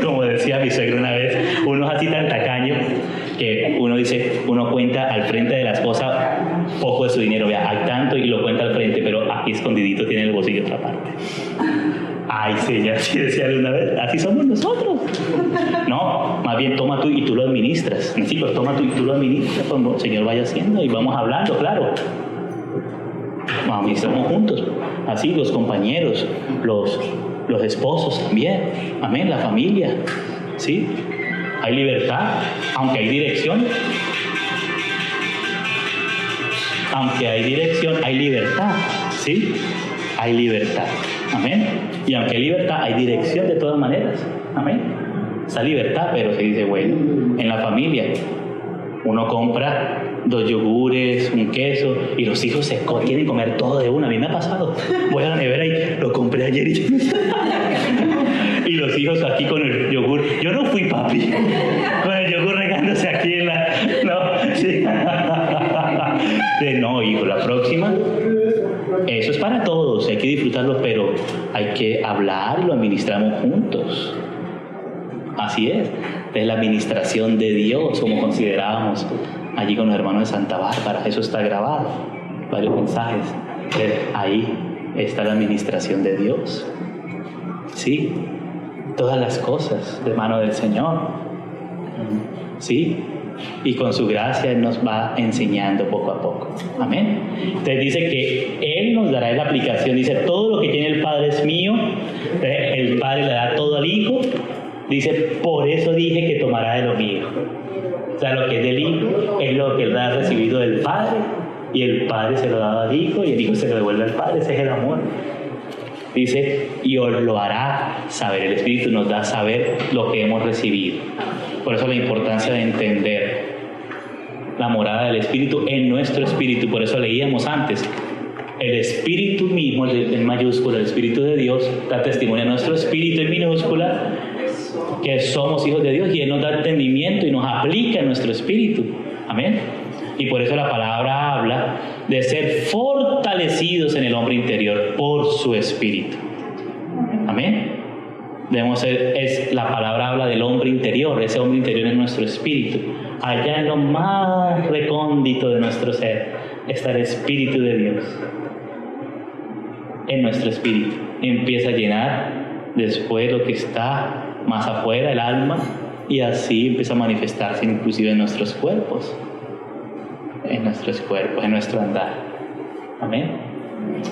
Como decía mi suegro una vez, uno es así tan tacaño que uno dice, uno cuenta al frente de la esposa poco de su dinero, vea, hay tanto y lo cuenta al frente, pero aquí escondidito tiene el bolsillo otra parte. Ay, Señor, así decía una vez, así somos nosotros. No, más bien toma tú y tú lo administras. Sí, pero toma tú y tú lo administras como el Señor vaya haciendo y vamos hablando, claro. Administramos juntos, así los compañeros, los esposos también, amén, la familia, ¿sí? Hay libertad, aunque hay dirección. Aunque hay dirección, hay libertad, ¿sí? Hay libertad, amén. Y aunque hay libertad, hay dirección de todas maneras, amén. Esa libertad, pero se dice, bueno, en la familia uno compra 2 yogures, un queso, y los hijos se quieren comer todo de una. A mí me ha pasado. Voy a la nevera y lo compré ayer y los hijos aquí con el yogur. Yo no fui, papi. Con el yogur regándose aquí en la... No, sí. No, hijo, la próxima... Eso es para todos, hay que disfrutarlo, pero hay que hablar y lo administramos juntos. Así es. Es la administración de Dios, como considerábamos allí con los hermanos de Santa Bárbara. Eso está grabado, varios mensajes. Ahí está la administración de Dios. Sí, todas las cosas de mano del Señor. Sí, y con su gracia Él nos va enseñando poco a poco. Amén. Entonces dice que Él nos dará la aplicación. Dice, todo lo que tiene el Padre es mío. El Padre le da todo al Hijo. Dice, por eso dije que tomará de lo mío. O sea, lo que es del Hijo es lo que Él ha recibido del Padre, y el Padre se lo ha dado al Hijo, y el Hijo se lo devuelve al Padre. Ese es el amor. Dice, y os lo hará saber. El Espíritu nos da a saber lo que hemos recibido. Por eso la importancia de entender la morada del Espíritu en nuestro espíritu. Por eso leíamos antes, el Espíritu mismo, en mayúscula, el Espíritu de Dios, da testimonio a nuestro espíritu en minúscula que somos hijos de Dios, y Él nos da entendimiento y nos aplica en nuestro espíritu. Amén. Y por eso la palabra habla de ser fortalecidos en el hombre interior por su espíritu. Amén. Debemos ser, la palabra habla del hombre interior. Ese hombre interior es nuestro espíritu. Allá en lo más recóndito de nuestro ser está el Espíritu de Dios. En nuestro espíritu empieza a llenar después lo que está más afuera, el alma, y así empieza a manifestarse inclusive en nuestros cuerpos. En nuestros cuerpos, en nuestro andar. Amén.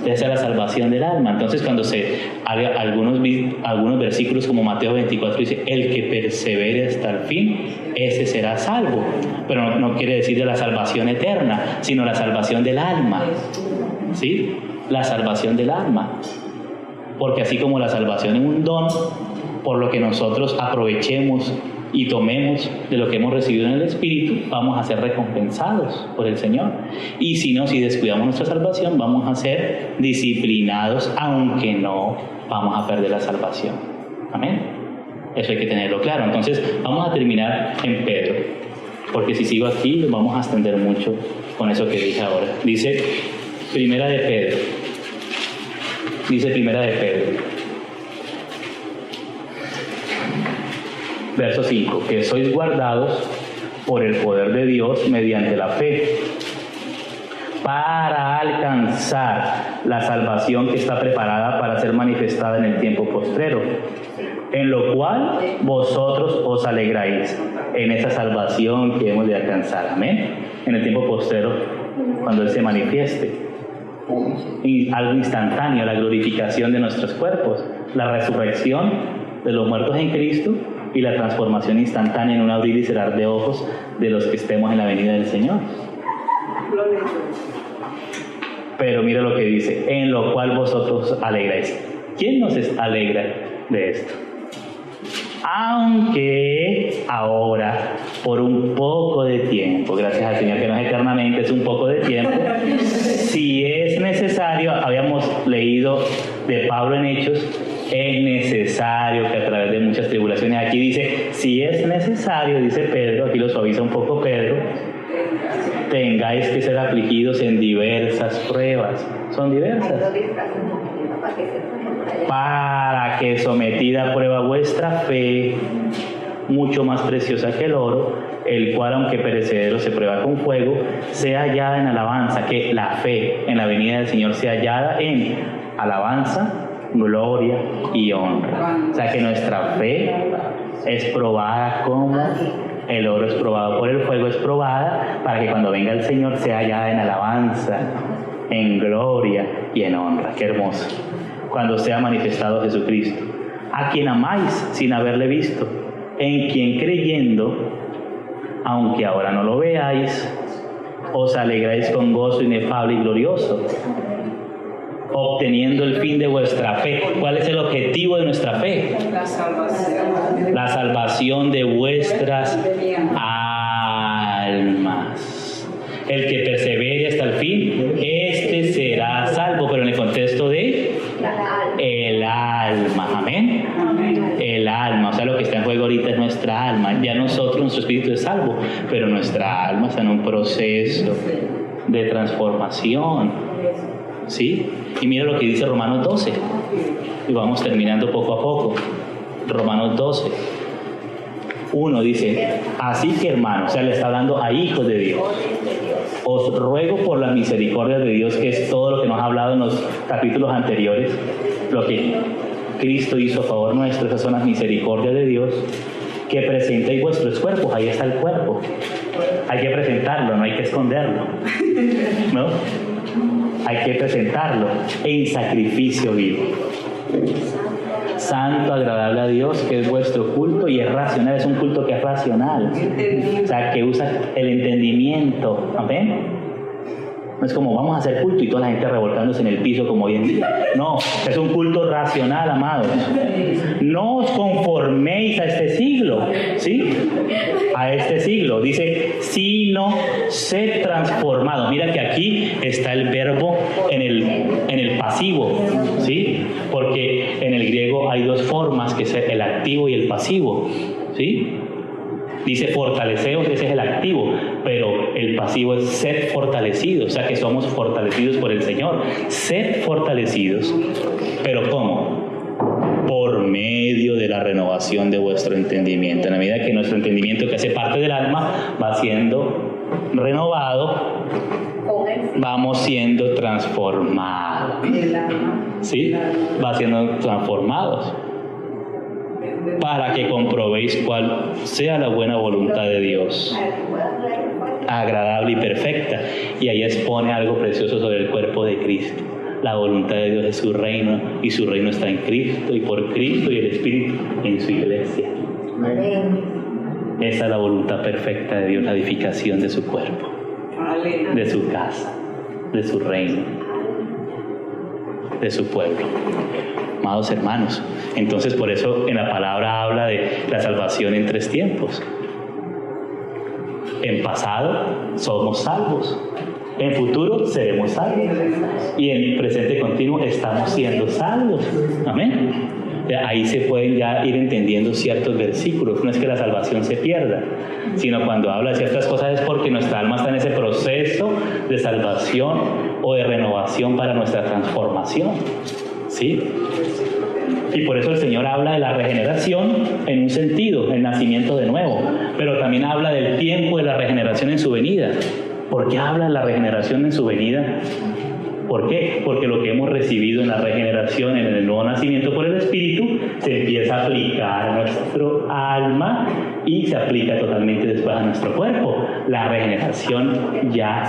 Esa es la salvación del alma. Entonces, cuando se haga algunos versículos como Mateo 24 dice, el que persevere hasta el fin, ese será salvo. Pero no quiere decir de la salvación eterna, sino la salvación del alma. ¿Sí? La salvación del alma. Porque así como la salvación es un don, por lo que nosotros aprovechemos y tomemos de lo que hemos recibido en el Espíritu, vamos a ser recompensados por el Señor. Y si no, si descuidamos nuestra salvación, vamos a ser disciplinados, aunque no vamos a perder la salvación. Amén. Eso hay que tenerlo claro. Entonces, vamos a terminar en Pedro, porque si sigo aquí, nos vamos a extender mucho con eso que dije ahora. Dice Primera de Pedro. Verso 5, que sois guardados por el poder de Dios mediante la fe, para alcanzar la salvación que está preparada para ser manifestada en el tiempo postrero, en lo cual vosotros os alegráis en esa salvación que hemos de alcanzar. Amén. En el tiempo postrero, cuando Él se manifieste. Y algo instantáneo, la glorificación de nuestros cuerpos, la resurrección de los muertos en Cristo y la transformación instantánea en un abrir y cerrar de ojos de los que estemos en la venida del Señor. Pero mira lo que dice, en lo cual vosotros alegráis. ¿Quién nos alegra de esto? Aunque ahora, por un poco de tiempo, gracias al Señor que no es eternamente, es un poco de tiempo, si es necesario, habíamos leído de Pablo en Hechos, es necesario que a través de muchas tribulaciones, aquí dice, si es necesario, dice Pedro, aquí lo suaviza un poco Pedro, tengáis que ser afligidos en diversas pruebas. Son diversas. Para que sometida a prueba vuestra fe, mucho más preciosa que el oro, el cual aunque perecedero se prueba con fuego, sea hallada en alabanza, que la fe en la venida del Señor sea hallada en alabanza, gloria y honra. O sea que nuestra fe es probada como el oro es probado por el fuego, es probada para que cuando venga el Señor sea hallada en alabanza, en gloria y en honra. Qué hermoso. Cuando sea manifestado Jesucristo, a quien amáis sin haberle visto, en quien creyendo, aunque ahora no lo veáis, os alegráis con gozo inefable y glorioso, obteniendo el fin de vuestra fe. ¿Cuál es el objetivo de nuestra fe? La salvación. La salvación de vuestras almas. El que persevere hasta el fin, este será salvo, pero en el contexto de el alma. Amén. El alma, o sea, lo que está en juego ahorita es nuestra alma. Ya nosotros, nuestro espíritu es salvo, pero nuestra alma está en un proceso de transformación. ¿Sí? Y mira lo que dice Romanos 12. Y vamos terminando poco a poco. Romanos 12. 1 dice, así que hermanos, o sea, le está hablando a hijos de Dios. Os ruego por las misericordias de Dios, que es todo lo que nos ha hablado en los capítulos anteriores, lo que Cristo hizo a favor nuestro, esas son las misericordias de Dios, que presentéis vuestros cuerpos. Ahí está el cuerpo. Hay que presentarlo, no hay que esconderlo, ¿no? Hay que presentarlo en sacrificio vivo, santo, agradable a Dios, que es vuestro culto, y es racional, es un culto que es racional, o sea, que usa el entendimiento. ¿Amén? No es como vamos a hacer culto y toda la gente revolcándose en el piso como hoy en día. No, es un culto racional, amados. No os conforméis a este siglo, ¿sí? A este siglo. Dice, sino sed transformados. Mira que aquí está el verbo en el pasivo, ¿sí? Porque en el griego hay dos formas, que es el activo y el pasivo, ¿sí? Dice fortaleceos, ese es el activo, pero el pasivo es sed fortalecidos, o sea que somos fortalecidos por el Señor. Sed fortalecidos, pero ¿cómo? Por medio de la renovación de vuestro entendimiento. En la medida que nuestro entendimiento, que hace parte del alma, va siendo renovado, vamos siendo transformados. ¿Sí? Va siendo transformados. Para que comprobéis cuál sea la buena voluntad de Dios, agradable y perfecta. Y ahí expone algo precioso sobre el cuerpo de Cristo. La voluntad de Dios es su reino, y su reino está en Cristo, y por Cristo y el Espíritu en su iglesia. Esa es la voluntad perfecta de Dios, la edificación de su cuerpo, de su casa, de su reino, de su pueblo. Amados hermanos, entonces por eso en la palabra habla de la salvación en 3 tiempos. En pasado somos salvos, en futuro seremos salvos, y en presente continuo estamos siendo salvos. Amén. Ahí se pueden ya ir entendiendo ciertos versículos. No es que la salvación se pierda, sino cuando habla de ciertas cosas es porque nuestra alma está en ese proceso de salvación o de renovación para nuestra transformación, ¿sí? Y por eso el Señor habla de la regeneración en un sentido, el nacimiento de nuevo, pero también habla del tiempo de la regeneración en su venida. ¿Por qué habla de la regeneración en su venida? ¿Por qué? Porque lo que hemos recibido en la regeneración, en el nuevo nacimiento por el Espíritu, se empieza a aplicar a nuestro alma y se aplica totalmente después a nuestro cuerpo. La regeneración ya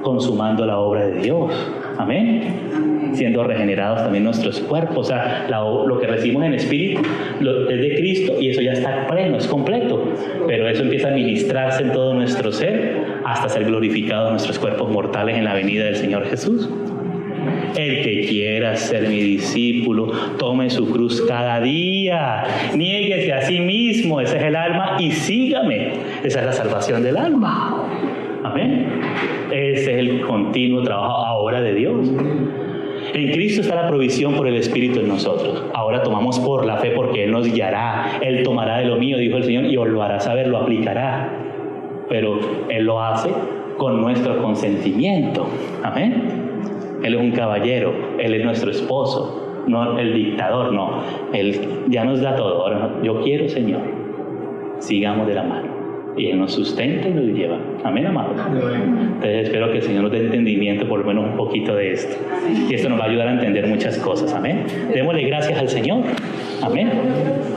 consumando la obra de Dios. Amén. Siendo regenerados también nuestros cuerpos. O sea, lo que recibimos en espíritu es de Cristo y eso ya está pleno, es completo. Pero eso empieza a ministrarse en todo nuestro ser hasta ser glorificados nuestros cuerpos mortales en la venida del Señor Jesús. El que quiera ser mi discípulo, tome su cruz cada día, niéguese a sí mismo, ese es el alma, y sígame. Esa es la salvación del alma. Amén. Ese es el continuo trabajo ahora de Dios. En Cristo está la provisión por el Espíritu en nosotros. Ahora tomamos por la fe porque Él nos guiará. Él tomará de lo mío, dijo el Señor, y os lo hará saber, lo aplicará. Pero Él lo hace con nuestro consentimiento. Amén. Él es un caballero, Él es nuestro esposo, no el dictador, no. Él ya nos da todo. Ahora, yo quiero, Señor, sigamos de la mano. Y Él nos sustenta y nos lleva. Amén, amados. Entonces espero que el Señor nos dé entendimiento por lo menos un poquito de esto. Y esto nos va a ayudar a entender muchas cosas. Amén. Démosle gracias al Señor. Amén.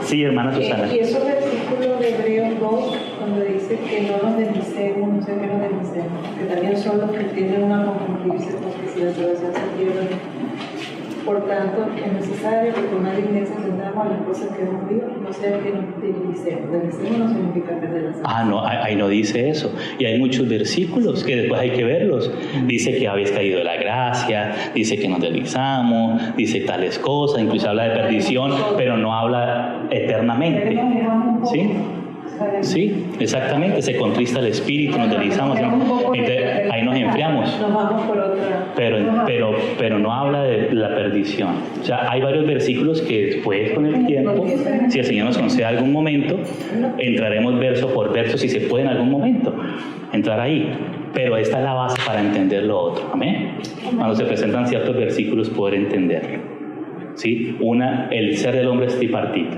Sí, hermana Susana. Y esos versículos de Hebreos 2, cuando dice que no nos deslicemos, no sé qué nos deslicemos, que también son los que tienen una confundirse, porque si la salvación se pierde. Por tanto, es necesario que con una iglesia entendamos las cosas que hemos visto, no sea que nos deslicemos. Deslicemos no significa perder la salvación. No, ahí no dice eso. Y hay muchos versículos que después hay que verlos. Dice que habéis caído de la gracia, dice que nos deslizamos, dice tales cosas, incluso habla de perdición, pero no habla eternamente. ¿Sí? Sí, exactamente, se contrista el espíritu, nos deslizamos, entonces ahí nos enfriamos, pero no habla de la perdición. O sea, hay varios versículos que después, con el tiempo, si el Señor nos concede algún momento, entraremos verso por verso, si se puede en algún momento entrar ahí, pero esta es la base para entender lo otro. Amén. Cuando se presentan ciertos versículos, poder entenderlo. ¿Sí? El ser del hombre es tripartito.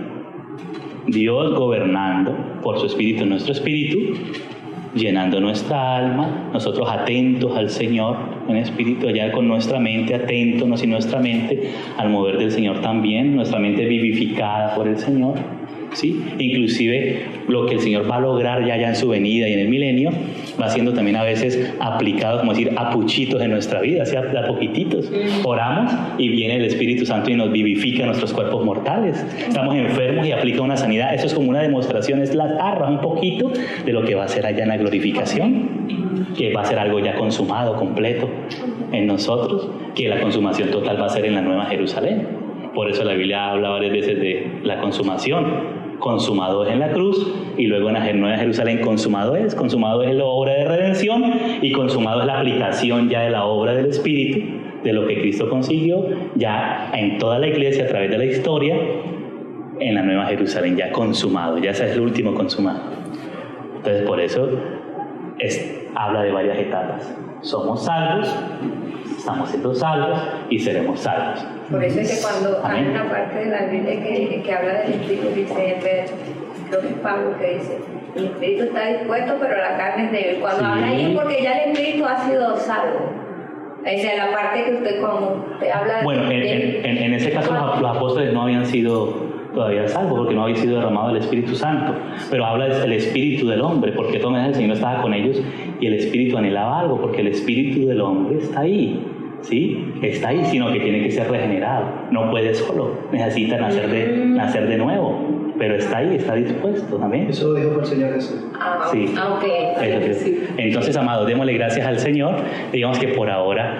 Dios gobernando por su espíritu en nuestro espíritu, llenando nuestra alma, nosotros atentos al Señor en espíritu, allá con nuestra mente, atentos y nuestra mente al mover del Señor también, nuestra mente vivificada por el Señor, ¿sí? Inclusive lo que el Señor va a lograr ya en su venida y en el milenio, va siendo también a veces aplicado, como decir, a puchitos en nuestra vida, así a poquititos. Oramos y viene el Espíritu Santo y nos vivifica nuestros cuerpos mortales. Estamos enfermos y aplica una sanidad. Eso es como una demostración, es la tarra un poquito de lo que va a ser allá en la glorificación, que va a ser algo ya consumado, completo en nosotros, que la consumación total va a ser en la Nueva Jerusalén. Por eso la Biblia habla varias veces de la consumación. Consumado es en la cruz, y luego en la Nueva Jerusalén consumado es la obra de redención, y consumado es la aplicación ya de la obra del Espíritu, de lo que Cristo consiguió ya en toda la iglesia a través de la historia, en la Nueva Jerusalén, ya consumado, ya ese es el último consumado. Entonces por eso habla de varias etapas. Somos salvos, estamos siendo salvos y seremos salvos. Por eso es que cuando hay una parte de la Biblia que habla del Espíritu, dice, creo que es Pablo que dice, el Espíritu está dispuesto, pero la carne es débil. Cuando habla ahí es porque ya el Espíritu ha sido salvo. Esa es la parte que usted, cuando usted habla... Bueno, en ese caso los apóstoles no habían sido todavía salvos, porque no había sido derramado el Espíritu Santo, pero habla del espíritu del hombre, porque todo el Señor estaba con ellos y el espíritu anhelaba algo, porque el espíritu del hombre está ahí. ¿Sí? Está ahí, sino que tiene que ser regenerado. No puede solo, necesita nacer de nuevo, pero está ahí, está dispuesto. ¿Amén? Eso lo dijo el Señor Jesús. Sí. Entonces, amados, démosle gracias al Señor. Digamos que por ahora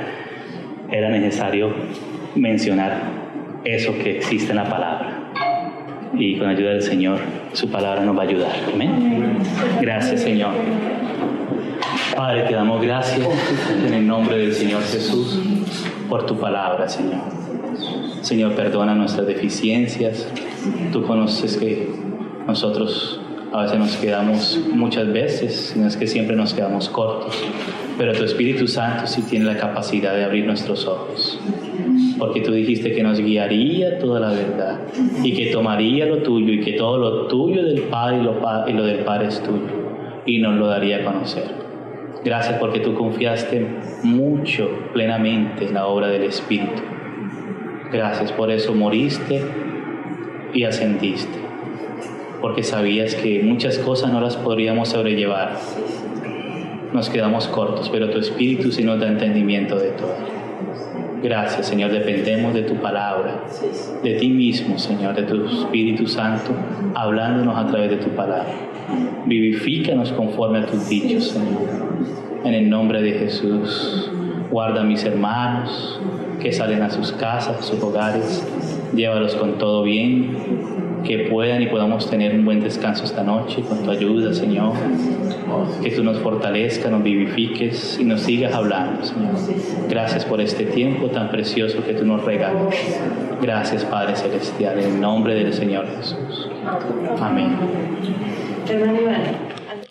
era necesario mencionar eso que existe en la palabra. Y con ayuda del Señor, su palabra nos va a ayudar. Amén. Gracias, Señor. Padre, te damos gracias en el nombre del Señor Jesús por tu palabra, Señor. Señor, perdona nuestras deficiencias. Tú conoces que nosotros a veces nos quedamos, muchas veces, sino es que siempre nos quedamos cortos. Pero tu Espíritu Santo sí tiene la capacidad de abrir nuestros ojos. Porque tú dijiste que nos guiaría toda la verdad y que tomaría lo tuyo y que todo lo tuyo del Padre y lo del Padre es tuyo y nos lo daría a conocer. Gracias porque tú confiaste mucho, plenamente en la obra del Espíritu. Gracias por eso moriste y ascendiste, porque sabías que muchas cosas no las podríamos sobrellevar nos quedamos cortos, pero tu Espíritu sí nos da entendimiento de todo. Gracias, Señor, dependemos de tu palabra, de ti mismo, Señor, de tu Espíritu Santo, hablándonos a través de tu palabra. Vivifícanos conforme a tus dichos, Señor. En el nombre de Jesús, guarda a mis hermanos que salen a sus casas, a sus hogares, llévalos con todo bien, que puedan y podamos tener un buen descanso esta noche con tu ayuda, Señor. Que tú nos fortalezcas, nos vivifiques y nos sigas hablando, Señor. Gracias por este tiempo tan precioso que tú nos regalas. Gracias, Padre Celestial, en el nombre del Señor Jesús. Amén. Hermano Iván.